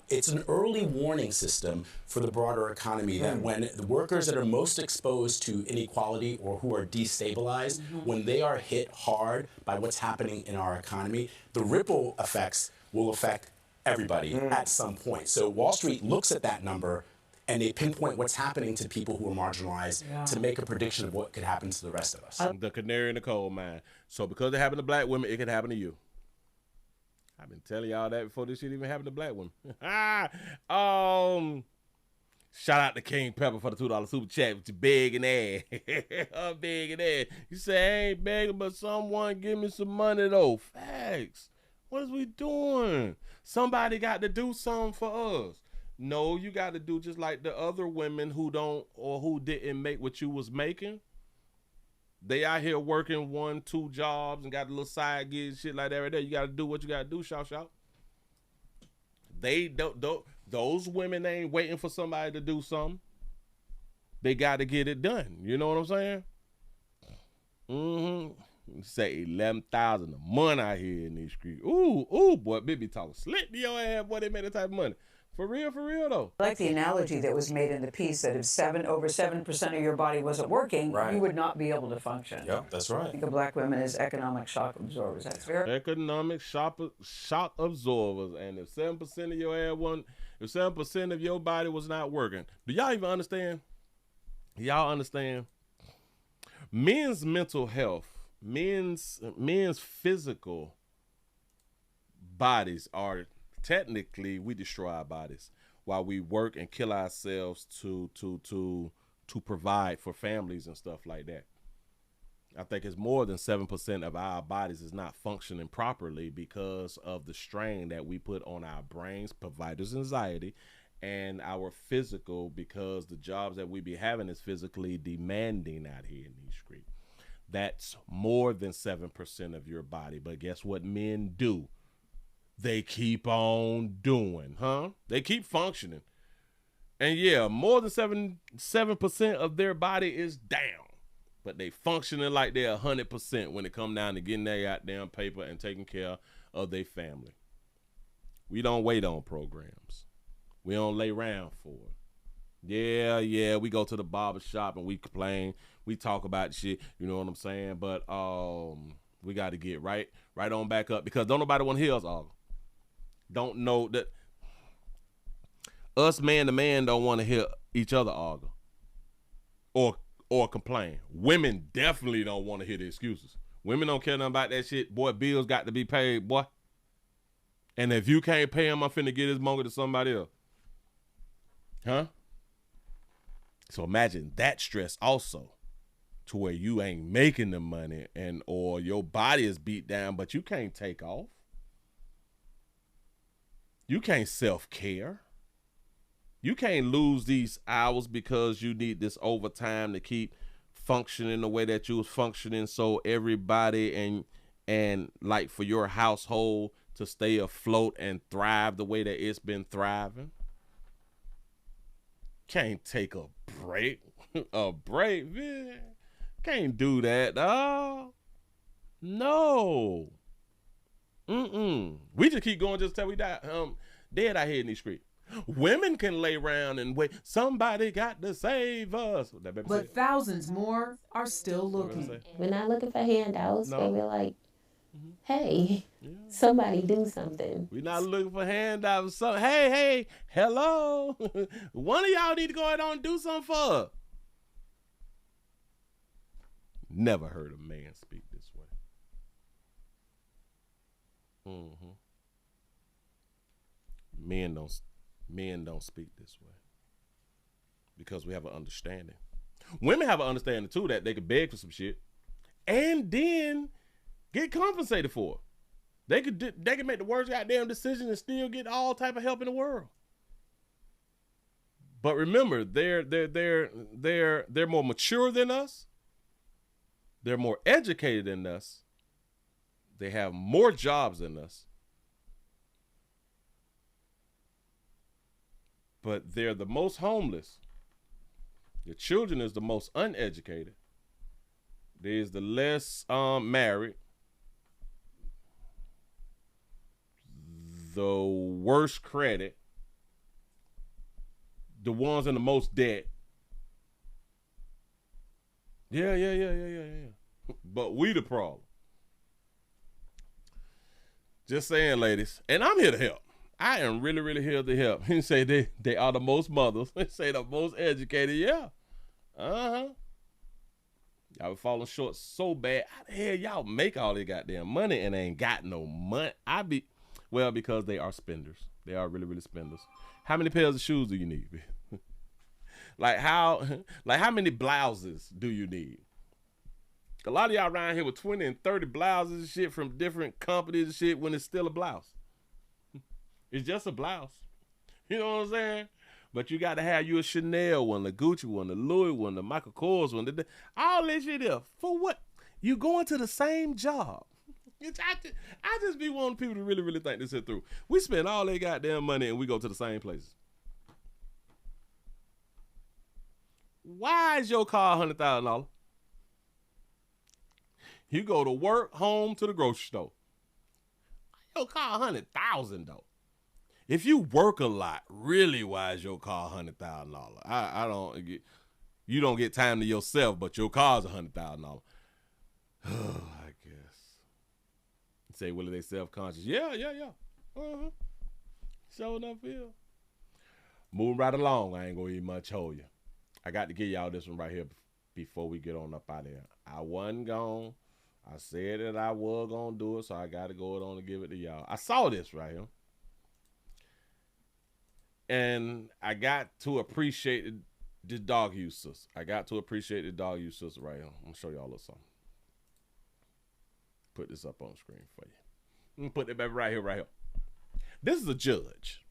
It's an early warning system for the broader economy that when the workers that are most exposed to inequality or who are destabilized, when they are hit hard by what's happening in our economy, the ripple effects will affect everybody at some point. So Wall Street looks at that number and they pinpoint what's happening to people who are marginalized to make a prediction of what could happen to the rest of us. The canary in the coal mine. So because it happened to black women, it could happen to you. I've been telling y'all that before this shit even happened to black women. Shout out to King Pepper for the $2 super chat with your begging ass. I'm begging ass. You say, I ain't begging, but someone give me some money though. Facts. What is we doing? Somebody got to do something for us. No, you got to do just like the other women who don't or who didn't make what you was making. They out here working 1, 2 jobs and got a little side gigs, shit like that right there. You got to do what you got to do, shout. They don't, those women ain't waiting for somebody to do something. They got to get it done. You know what I'm saying? Say 11,000 a month out here in these streets. Ooh, boy, baby talking slick to your ass, boy, they made that type of money. For real though. I like the analogy that was made in the piece that if over 7% of your body wasn't working, you would not be able to function. Yep, that's right. I think of black women as economic shock absorbers. That's very economic shock absorbers. And if 7% of your ass wasn't, if 7% of your body was not working, do y'all even understand? Y'all understand? Men's mental health, men's physical bodies are technically, we destroy our bodies while we work and kill ourselves to provide for families and stuff like that. I think it's more than 7% of our bodies is not functioning properly because of the strain that we put on our brains, providers anxiety, and our physical, because the jobs that we be having is physically demanding out here in these streets. That's more than 7% of your body. But guess what men do? They keep on doing, They keep functioning. And yeah, more than 7% of their body is down. But they functioning like they're 100% when it come down to getting their goddamn paper and taking care of their family. We don't wait on programs. We don't lay around for it. Yeah, we go to the barber shop and we complain. We talk about shit, you know what I'm saying? But we got to get right on back up, because don't nobody want to hear us argue. Don't know that us man to man don't want to hear each other argue or complain. Women definitely don't want to hear the excuses. Women don't care nothing about that shit. Boy, bills got to be paid, boy. And if you can't pay him, I'm finna get his monger to somebody else. So imagine that stress also, to where you ain't making the money and or your body is beat down, but you can't take off. You can't self-care. You can't lose these hours because you need this overtime to keep functioning the way that you was functioning, so everybody and like for your household to stay afloat and thrive the way that it's been thriving. Can't take a break. A break, man. Can't do that, dog. No. We just keep going just till we die. Dead out here in these streets. Women can lay around and wait. Somebody got to save us. But thousands more are still looking. We're not looking for handouts, but we're like, hey, somebody do something. We're not looking for handouts. So, hey, hello. One of y'all need to go ahead and do something for her. Never heard a man speak this way. Men don't speak this way because we have an understanding. Women have an understanding too that they can beg for some shit and then get compensated for it. They could make the worst goddamn decision and still get all type of help in the world. But remember, they're more mature than us. They're more educated than us. They have more jobs than us. But they're the most homeless. The children is the most uneducated. There's the less married. The worst credit. The ones in the most debt. Yeah. But we the problem. Just saying, ladies. And I'm here to help. I am really, really here to help. He say they are the most mothers. They say the most educated. Yeah. Y'all be falling short so bad. How the hell y'all make all this goddamn money and ain't got no money? Well, because they are spenders. They are really, really spenders. How many pairs of shoes do you need? Like how many blouses do you need? A lot of y'all around here with 20 and 30 blouses and shit from different companies and shit when it's still a blouse. It's just a blouse. You know what I'm saying? But you got to have you a Chanel one, the Gucci one, the Louis one, the Michael Kors one, all this shit there. For what? You going to the same job. I just be wanting people to really, really think this shit through. We spend all their goddamn money and we go to the same places. Why is your car $100,000? You go to work, home, to the grocery store. Your car $100,000 though. If you work a lot, really, why is your car $100,000? I don't get. You don't get time to yourself, but your car's $100,000. I guess. Say, Willie, they self-conscious? Yeah. Sure enough, yeah. Moving right along. I ain't gonna even much hold you. I got to give y'all this one right here before we get on up out of here. I wasn't gone. I said that I was gonna do it, so I got to go on and give it to y'all. I saw this right here. And I got to appreciate the dog use sister. I got to appreciate the dog use sister right here. I'm going to show y'all a little something. Put this up on the screen for you. I'm going to put it back right here. This is a judge.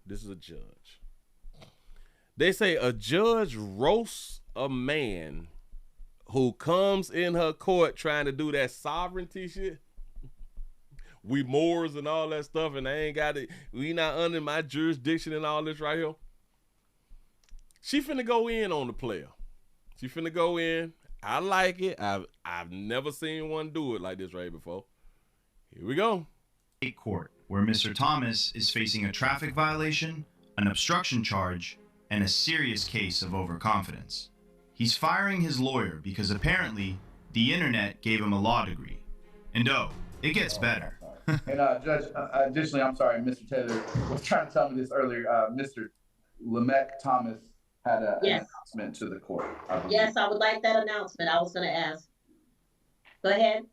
They say a judge roasts a man who comes in her court trying to do that sovereignty shit. We Moors and all that stuff, and I ain't got it. We not under my jurisdiction and all this right here. She finna go in on the player. She finna go in. I like it. I've never seen one do it like this right before. Here we go. State court, where Mr. Thomas is facing a traffic violation, an obstruction charge, and a serious case of overconfidence. He's firing his lawyer because apparently the internet gave him a law degree. And it gets better. And Judge, additionally, I'm sorry, Mr. Taylor was trying to tell me this earlier. Mr. Lamech Thomas had an announcement to the court. Yes, I would like that announcement. I was going to ask. Go ahead.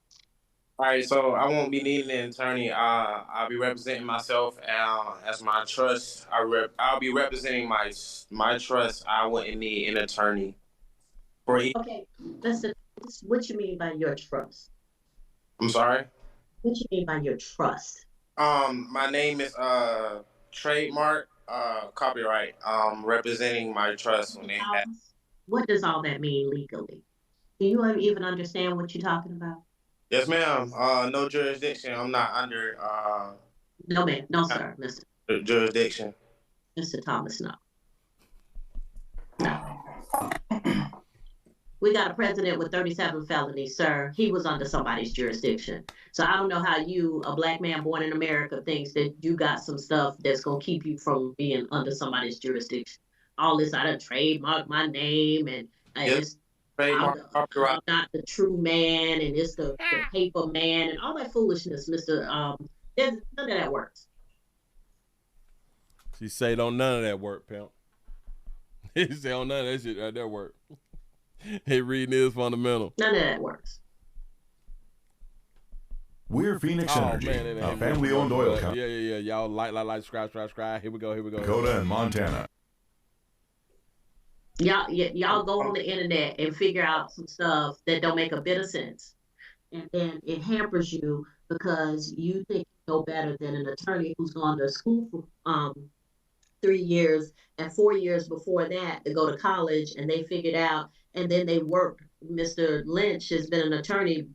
All right, so I won't be needing an attorney. I'll be representing myself as my trust. I'll be representing my trust. I wouldn't need an attorney. Okay, listen. What you mean by your trust? I'm sorry. What you mean by your trust? My name is trademark copyright. Representing my trust when they have. What does all that mean legally? Do you even understand what you're talking about? Yes, ma'am. No jurisdiction. I'm not under. No, ma'am. No, sir. Mr. Jurisdiction. Mr. Thomas, no. No. We got a president with 37 felonies, sir. He was under somebody's jurisdiction. So I don't know how you, a black man born in America, thinks that you got some stuff that's going to keep you from being under somebody's jurisdiction. All this, I done trademark my name and it's I'm not the true man and it's the paper man and all that foolishness, Mr. None of that works. She say don't none of that work, pimp. He say don't none of that shit right there work. Hey, reading is fundamental. None of that works. We're Phoenix Energy, a family-owned oil company. Yeah. Y'all like, subscribe. Here we go. Dakota and Montana. Y'all go on the internet and figure out some stuff that don't make a bit of sense. And then it hampers you because you think you know better than an attorney who's gone to school for 3 years and 4 years before that to go to college, and they figured out, and then they worked. Mr. Lynch has been an attorney.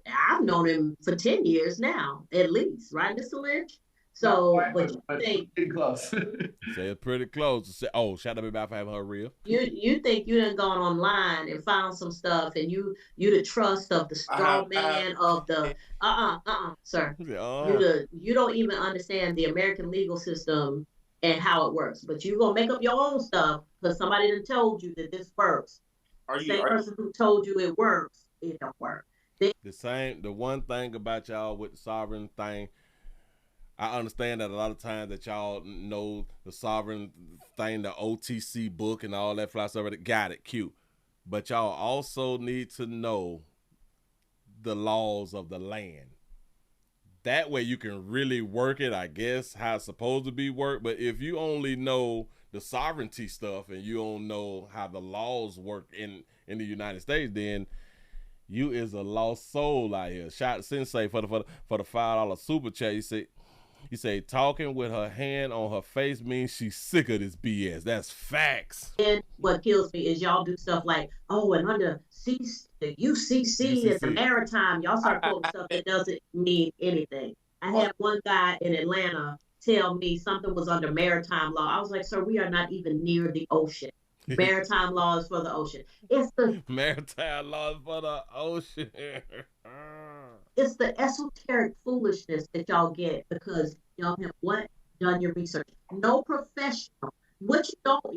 I've known him for 10 years now, at least, right, Mr. Lynch? So, but you think pretty close. Say it's pretty close. Oh, shout out to about for having her real. you think you done gone online and found some stuff, and you the trust of the straw man of the sir. You don't even understand the American legal system and how it works. But you gonna make up your own stuff because somebody done told you that this works. Same person who told you it works, it don't work. The one thing about y'all with the sovereign thing, I understand that a lot of times that y'all know the sovereign thing, the OTC book and all that fly stuff. Got it, cute. But y'all also need to know the laws of the land. That way you can really work it, I guess, how it's supposed to be worked. But if you only know the sovereignty stuff and you don't know how the laws work in the United States, then you is a lost soul out here. Shout Sensei for the $5 super chat. You say talking with her hand on her face means she's sick of this BS. That's facts. And what kills me is y'all do stuff like, oh, and under the UCC and the maritime, y'all start quoting stuff that doesn't mean anything. I had one guy in Atlanta tell me something was under maritime law. I was like, sir, we are not even near the ocean. Maritime law is for the ocean. It's the maritime law is for the ocean. It's the esoteric foolishness that y'all get because y'all have done your research. No professional. What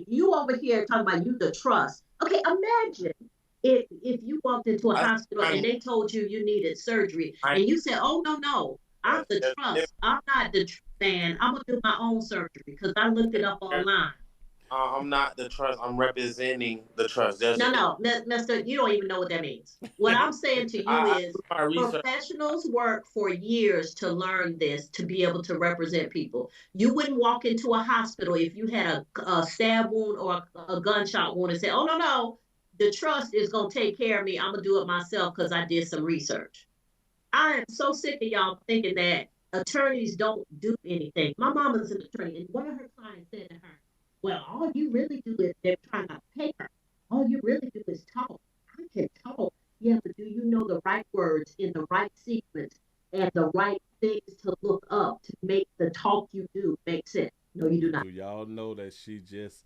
you over here talking about you the trust. Okay, imagine if you walked into a hospital and they told you needed surgery and you said, oh no, I'm the trust. I'm not the man. I'm gonna do my own surgery because I looked it up online. I'm not the trust. I'm representing the trust. No, Mister, you don't even know what that means. What I'm saying to you is professionals work for years to learn this, to be able to represent people. You wouldn't walk into a hospital if you had a stab wound or a gunshot wound and say, oh, no, the trust is going to take care of me. I'm going to do it myself because I did some research. I am so sick of y'all thinking that attorneys don't do anything. My mama's an attorney, and one of her clients said to her, well, all you really do is they're trying to pay her. All you really do is talk. I can talk. Yeah, but do you know the right words in the right sequence and the right things to look up to make the talk you do make sense? No, you do not. Do y'all know that she just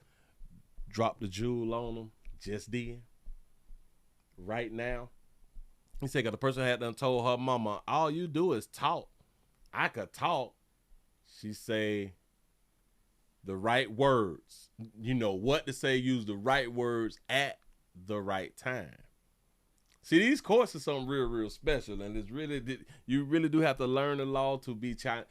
dropped the jewel on them just then? Right now? He said, 'cause the person had done told her mama, all you do is talk. I could talk. She say, the right words, you know what to say, use the right words at the right time. See, these courts are something real special, and it's really, you really do have to learn the law to be trying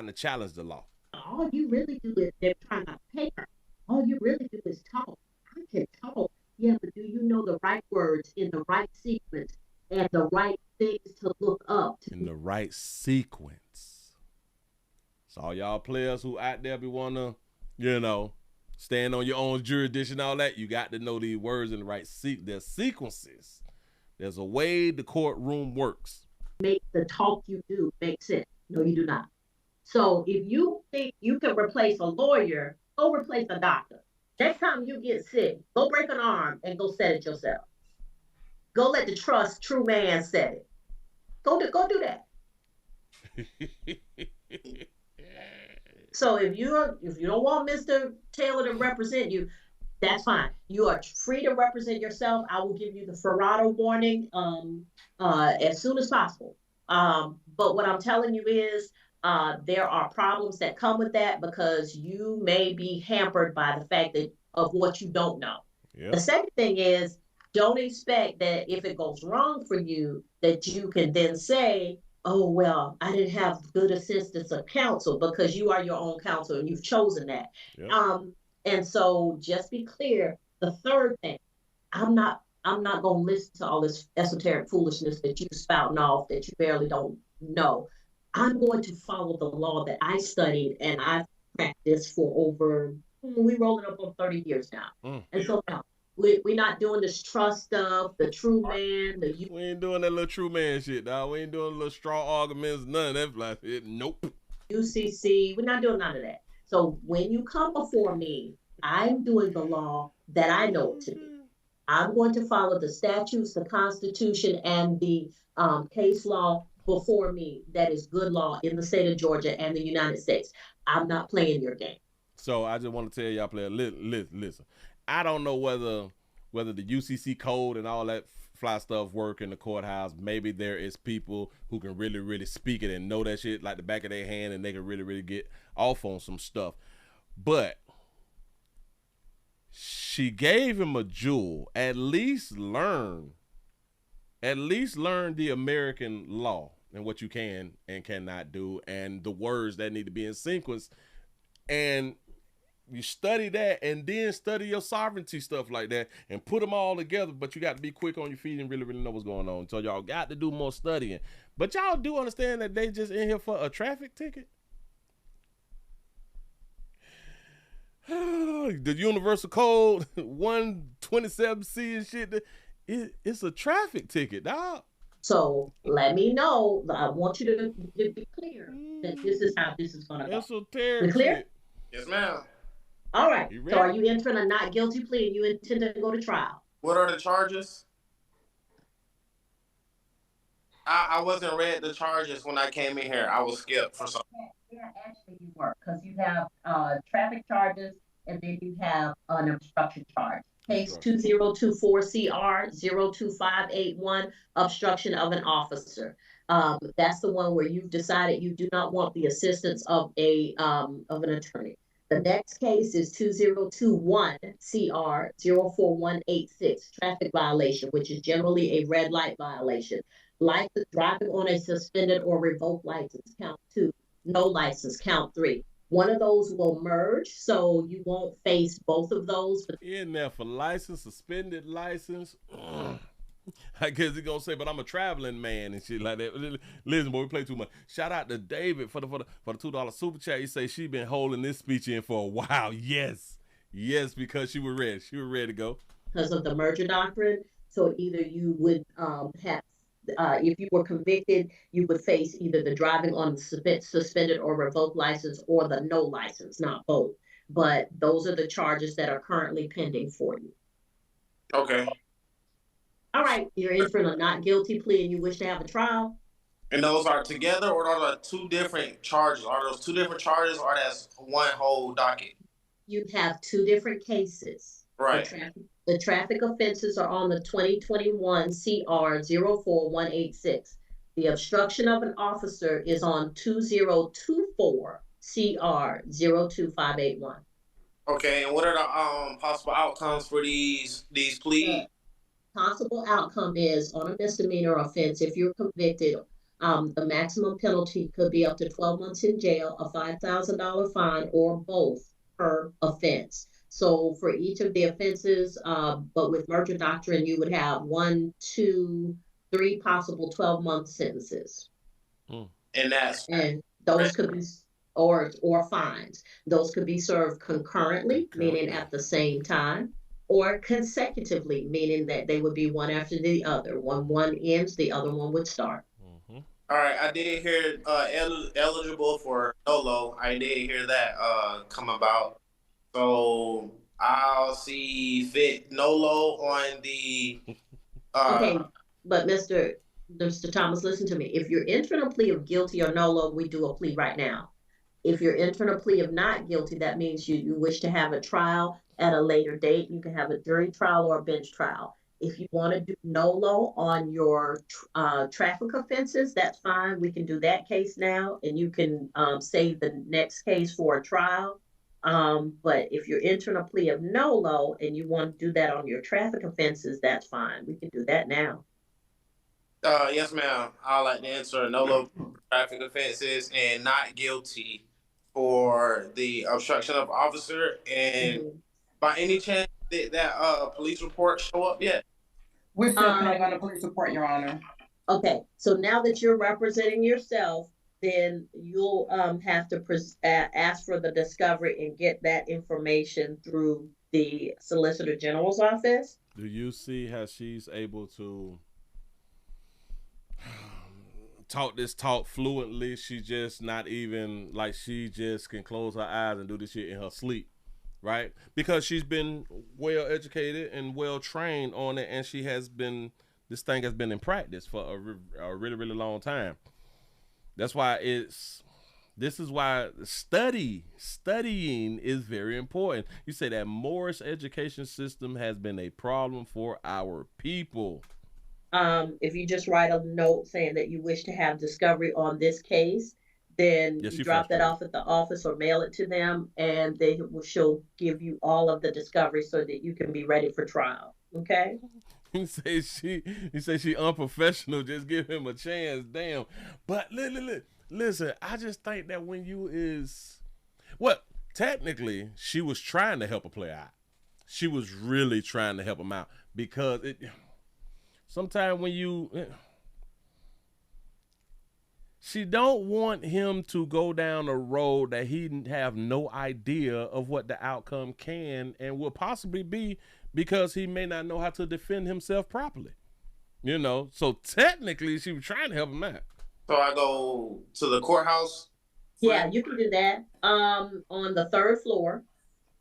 to challenge the law. All you really do is they're trying to pay her. All you really do is talk. I can talk. Yeah, but do you know the right words in the right sequence and the right things to look up to? In the right sequence. So all y'all players who out there be wanna, stand on your own jurisdiction and all that, you got to know these words in the right there's sequences. There's a way the courtroom works. Make the talk you do make sense. No, you do not. So if you think you can replace a lawyer, go replace a doctor. Next time you get sick, go break an arm and go set it yourself. Go let the true man set it. Go do that. So if you don't want Mr. Taylor to represent you, that's fine. You are free to represent yourself. I will give you the Ferrado warning as soon as possible. But what I'm telling you is there are problems that come with that because you may be hampered by the fact of what you don't know. Yep. The second thing is don't expect that if it goes wrong for you that you can then say, oh, well, I didn't have good assistance of counsel, because you are your own counsel and you've chosen that. Yep. And so just be clear. The third thing, I'm not going to listen to all this esoteric foolishness that you spouting off that you barely don't know. I'm going to follow the law that I studied and I've practiced for over, we're rolling up on 30 years now. And so now, we're not doing this trust stuff, the true man. We ain't doing that little true man shit, dog. We ain't doing little straw arguments, none of that shit. Nope. UCC, we're not doing none of that. So when you come before me, I'm doing the law that I know it to be. I'm going to follow the statutes, the Constitution, and the case law before me that is good law in the state of Georgia and the United States. I'm not playing your game. So I just want to tell y'all, player, listen. I don't know whether the UCC code and all that fly stuff work in the courthouse. Maybe there is people who can really, really speak it and know that shit like the back of their hand, and they can really, really get off on some stuff. But she gave him a jewel. At least learn the American law and what you can and cannot do, and the words that need to be in sequence. And you study that, and then study your sovereignty stuff like that, and put them all together. But you got to be quick on your feet and really, really know what's going on. So y'all got to do more studying. But y'all do understand that they just in here for a traffic ticket. The Universal Code 127C and shit. It's a traffic ticket, dog. So let me know. I want you to be clear that this is how this is going to go. Esoteric. Clear? Yes, ma'am. All right. So are you entering a not guilty plea and you intend to go to trial? What are the charges? I wasn't read the charges when I came in here. I was skipped for something. Yeah, actually you were, because you have traffic charges and then you have an obstruction charge. Case 2024CR02581, obstruction of an officer. That's the one where you've decided you do not want the assistance of an attorney. The next case is 2021CR04186, traffic violation, which is generally a red light violation. Like the driving on a suspended or revoked license, count 2. No license, count 3. One of those will merge, so you won't face both of those. In there for license, suspended license. I guess he's gonna say, but I'm a traveling man and shit like that. Listen, boy, we play too much. Shout out to David for the $2 super chat. He say she been holding this speech in for a while. Yes, because she was ready. She was ready to go. Because of the merger doctrine, so either you would have. If you were convicted, you would face either the driving on the suspended or revoked license or the no license, not both. But those are the charges that are currently pending for you. Okay. All right, you're in for a not guilty plea and you wish to have a trial? And those are together, or are those two different charges? Are those two different charges, or that's one whole docket? You have two different cases. Right. The traffic offenses are on the 2021 CR 04186. The obstruction of an officer is on 2024 CR 02581. Okay, and what are the possible outcomes for these pleas? Possible outcome is on a misdemeanor offense, if you're convicted, the maximum penalty could be up to 12 months in jail, a $5,000 fine, or both per offense. So for each of the offenses, but with merger doctrine, you would have 1, 2, 3 possible 12-month sentences. And those could be or fines. Those could be served concurrently, meaning at the same time, or consecutively, meaning that they would be one after the other. When one ends, the other one would start. All right, I did hear eligible for NOLO. I did hear that come about. So I'll see fit NOLO on the. Okay, but Mr. Thomas, listen to me. If you're entering a plea of guilty or NOLO, we do a plea right now. If you're entering a plea of not guilty, that means you wish to have a trial at a later date. You can have a jury trial or a bench trial. If you want to do NOLO on your traffic offenses, that's fine. We can do that case now, and you can save the next case for a trial. But if you're entering a plea of NOLO and you want to do that on your traffic offenses, that's fine. We can do that now. Yes, ma'am. I'd like to answer NOLO traffic offenses and not guilty for the obstruction of officer. And by any chance, did that police report show up yet? We're still planning on a police report, Your Honor. Okay, so now that you're representing yourself, then you'll have to ask for the discovery and get that information through the Solicitor General's office. Do you see how she's able to talk this talk fluently. She just not even like she just can close her eyes and do this shit in her sleep, right? Because she's been well educated and well trained on it, and this thing has been in practice for a really, really long time. That's why this is why studying is very important. You say that Morris education system has been a problem for our people. If you just write a note saying that you wish to have discovery on this case, then you drop that off at the office or mail it to them, and she'll give you all of the discovery so that you can be ready for trial. Okay? You say she unprofessional. Just give him a chance. Damn. But listen, I just think that when technically she was trying to help a player out. She was really trying to help him out because sometimes when she don't want him to go down a road that he have no idea of what the outcome can and will possibly be, because he may not know how to defend himself properly. So technically she was trying to help him out. So I go to the courthouse? Yeah, you can do that. On the 3rd floor,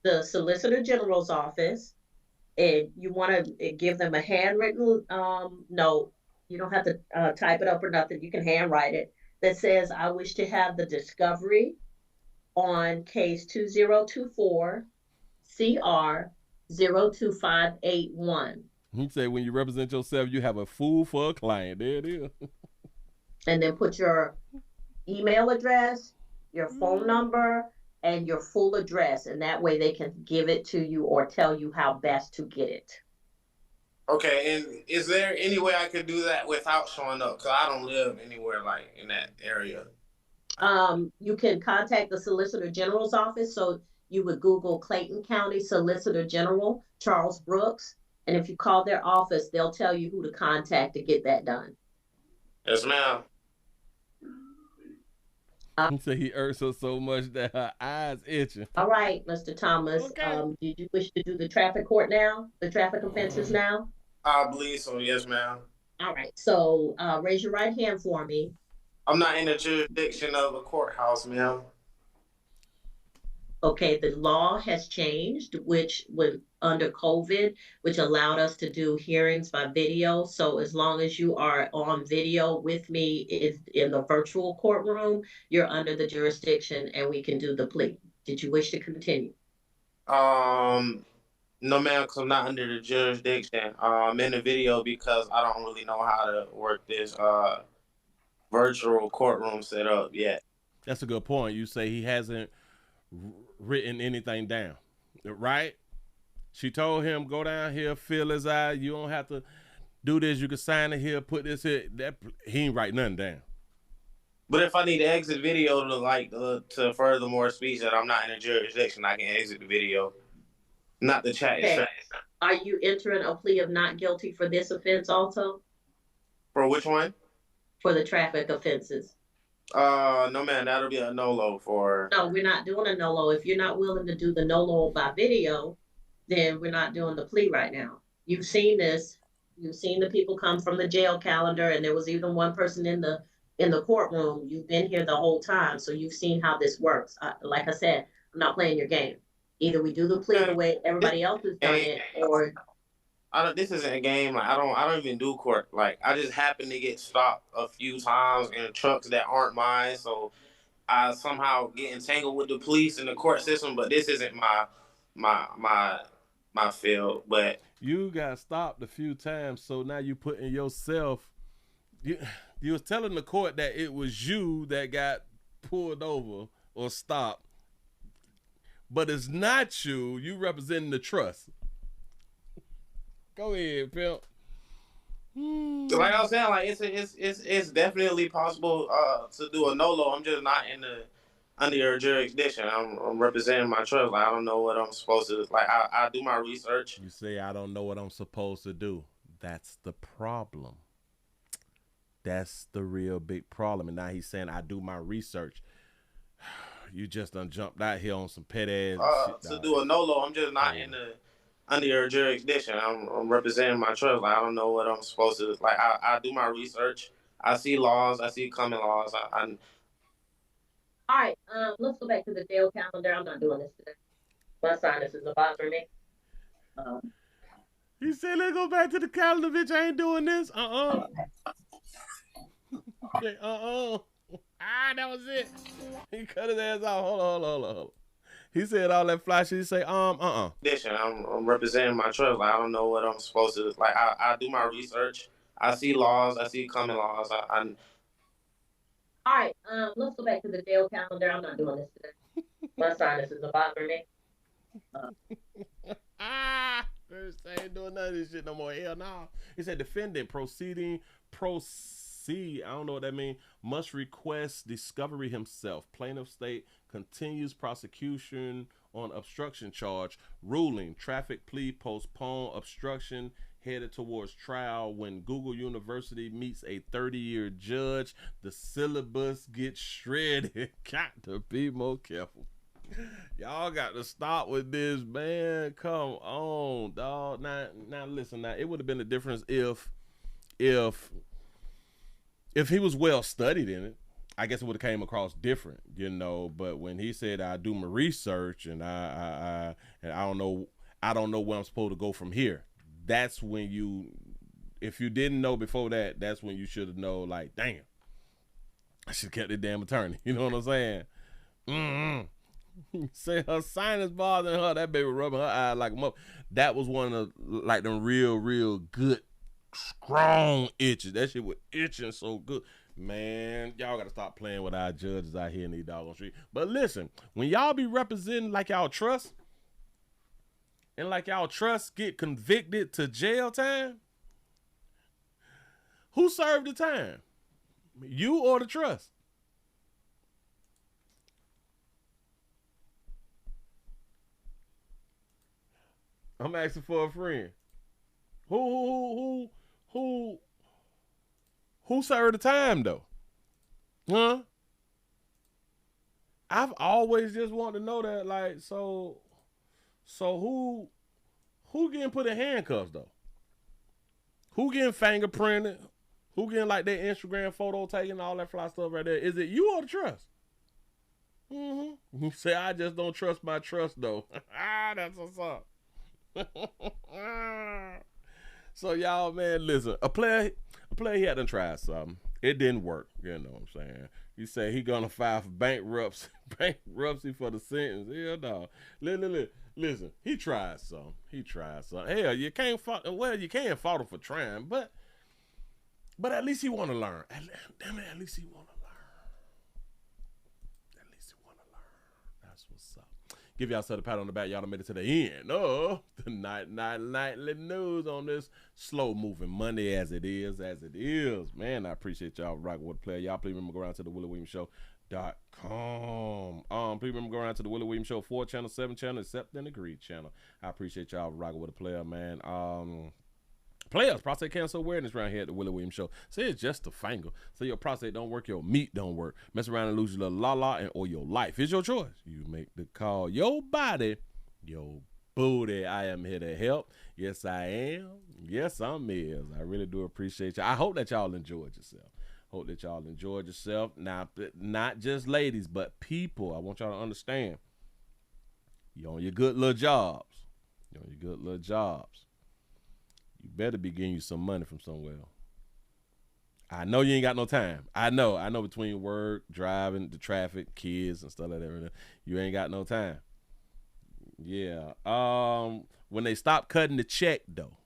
the Solicitor General's office, and you want to give them a handwritten note. You don't have to type it up or nothing. You can handwrite it that says, I wish to have the discovery on case 2024 CR 02581. He said, when you represent yourself, you have a fool for a client. There it is. And then put your email address, your phone number, and your full address. And that way they can give it to you or tell you how best to get it. Okay, and is there any way I could do that without showing up? Because I don't live anywhere like in that area. You can contact the Solicitor General's office. So you would Google Clayton County Solicitor General, Charles Brooks. And if you call their office, they'll tell you who to contact to get that done. Yes, ma'am. He said he irks her so much that her eyes itching. All right, Mr. Thomas. Okay. Did you wish to do the traffic court now? The traffic offenses now? I believe so, yes, ma'am. All right, so raise your right hand for me. I'm not in the jurisdiction of a courthouse, ma'am. Okay, the law has changed, which under COVID, which allowed us to do hearings by video. So as long as you are on video with me in the virtual courtroom, you're under the jurisdiction and we can do the plea. Did you wish to continue? No, ma'am, because I'm not under the jurisdiction. I'm in the video because I don't really know how to work this virtual courtroom setup yet. That's a good point. You say he hasn't written anything down, right? She told him, go down here, feel his eye. You don't have to do this. You can sign it here, put this here. He ain't write nothing down. But if I need to exit video to further more speech that I'm not in a jurisdiction, I can exit the video, not the chat. Okay. Are you entering a plea of not guilty for this offense also? For which one? For the traffic offenses. No, man, that'll be a no-lo for... No, we're not doing a no-lo. If you're not willing to do the no-lo by video, then we're not doing the plea right now. You've seen this. You've seen the people come from the jail calendar, and there was even one person in the courtroom. You've been here the whole time, so you've seen how this works. Like I said, I'm not playing your game. Either we do the plea the way everybody else has done it, or... This isn't a game. Like I don't even do court. Like I just happen to get stopped a few times in trucks that aren't mine, so I somehow get entangled with the police and the court system. But this isn't my field. But you got stopped a few times, so now you putting yourself. You was telling the court that it was you that got pulled over or stopped, but it's not you. You representing the trust. Go ahead, pimp. Like I was saying, like it's definitely possible to do a no-lo. I'm just not under your jurisdiction. I'm representing my trust. Like I don't know what I'm supposed to. Like I do my research. You say I don't know what I'm supposed to do. That's the problem. That's the real big problem. And now he's saying I do my research. You just done jumped out here on some pet ass shit. To do a no-lo, I'm just not under your jurisdiction. I'm representing my trust. Like I don't know what I'm supposed to. Like I do my research. I see laws. I see coming laws. All right, let's go back to the jail calendar. I'm not doing this today. My sinuses are bothering me. He said, let's go back to the calendar, bitch. I ain't doing this. That was it. He cut his ass off. Hold on. He said all that fly shit. He say, I'm representing my trust. Like, I don't know what I'm supposed to, like, I do my research. I see laws. I see coming laws. All right, let's go back to the jail calendar. I'm not doing this today. My sinuses are bothering me. I ain't doing none of this shit no more. Hell no. He said defendant proceed. I don't know what that means. Must request discovery himself. Plaintiff state continues prosecution on obstruction charge. Ruling traffic plea postpone obstruction headed towards trial when Google University meets a 30-year judge. The syllabus gets shredded. Got to be more careful. Y'all got to stop with this, man. Come on, dog. Now listen. Now it would have been a difference if he was well studied in it. I guess it would have came across different, you know. But when he said I do my research and I don't know where I'm supposed to go from here. That's when if you didn't know before that, that's when you should have known. Like, damn, I should have kept the damn attorney. You know what I'm saying? Say her sinus bothering her, that baby rubbing her eye like a mother. That was one of like them real good strong itches. That shit was itching so good. Man, y'all gotta stop playing with our judges out here in these doggone streets. But listen, when y'all be representing like y'all trust, and like y'all trust get convicted to jail time, who served the time? You or the trust? I'm asking for a friend. Who served the time though? Huh? I've always just wanted to know that. Like, so who getting put in handcuffs though? Who getting fingerprinted? Who getting like their Instagram photo taken, all that fly stuff right there? Is it you or the trust? You say I just don't trust my trust though. That's what's up. So y'all, man, listen. A player he had to try something. It didn't work. You know what I'm saying? He said he gonna file for bankruptcy for the sentence. Hell no. Listen, he tried something. Hell, you can't fault. Well, you can't fault him for trying, but at least he want to learn. Damn it, at least he want to learn. That's what's up. Give y'all a pat on the back. Y'all done made it to the end. Oh, the nightly news on this slow moving Monday as it is. Man, I appreciate y'all rocking with the player. Y'all please remember go around to the WillieWilliamsShow.com. Please remember go around to the Willie Williams Show 4 channel, 7 channel, except and agreed channel. I appreciate y'all rocking with the player, man. Players, prostate cancer awareness around here at the Willie Williams Show. Say it's just a finger. So your prostate don't work, your meat don't work. Mess around and lose your little la-la or your life. It's your choice. You make the call. Your body, your booty. I am here to help. Yes, I am. Yes, I'm is. I really do appreciate you. I hope that y'all enjoyed yourself. Now, not just ladies, but people. I want y'all to understand. You on your good little jobs. You better be getting you some money from somewhere. I know you ain't got no time. I know between work, driving, the traffic, kids, and stuff like that. You ain't got no time. Yeah. When they stop cutting the check, though.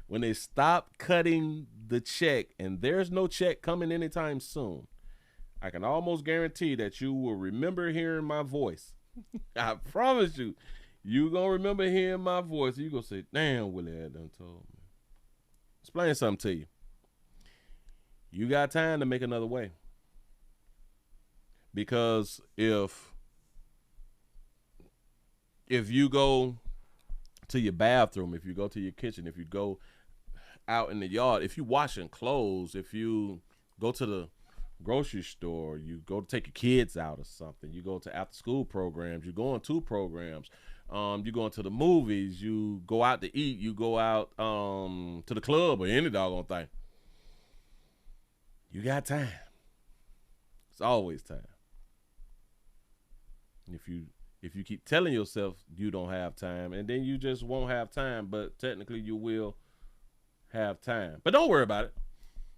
When they stop cutting the check, and there's no check coming anytime soon, I can almost guarantee that you will remember hearing my voice. I promise you. You gonna remember hearing my voice. You gonna say, damn, Willie had done told me. Explain something to you. You got time to make another way. Because if you go to your bathroom, if you go to your kitchen, if you go out in the yard, if you washing clothes, if you go to the grocery store, you go to take your kids out or something, you go to after school programs, you're going to programs, You go into the movies, you go out to eat, you go out to the club or any doggone thing. You got time. It's always time. And if you keep telling yourself you don't have time, and then you just won't have time, but technically you will have time. But don't worry about it.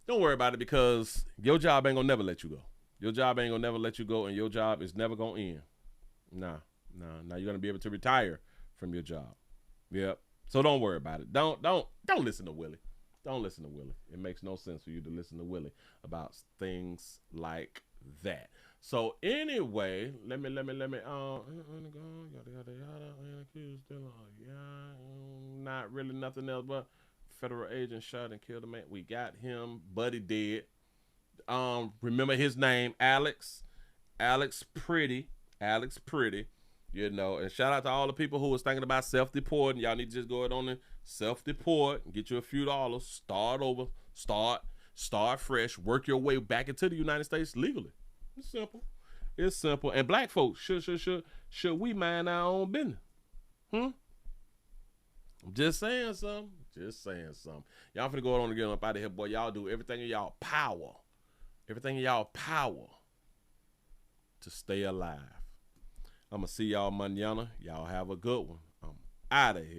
Don't worry about it, because your job ain't gonna never let you go. Your job ain't gonna never let you go, and your job is never gonna end. Nah. You're gonna be able to retire from your job. Yep. So don't worry about it. Don't listen to Willie. Don't listen to Willie. It makes no sense for you to listen to Willie about things like that. So anyway, let me not really nothing else, but federal agent shot and killed a man. We got him. Buddy dead. Remember his name, Alex Pretti. You know, and shout out to all the people who was thinking about self-deporting. Y'all need to just go ahead on and self-deport and get you a few dollars, start over, start fresh, work your way back into the United States legally. It's simple. And black folks, should we mind our own business? I'm just saying something. Y'all finna go on and get up out of here, boy. Y'all do everything in y'all power. To stay alive. I'm gonna see y'all mañana. Y'all have a good one. I'm out of here.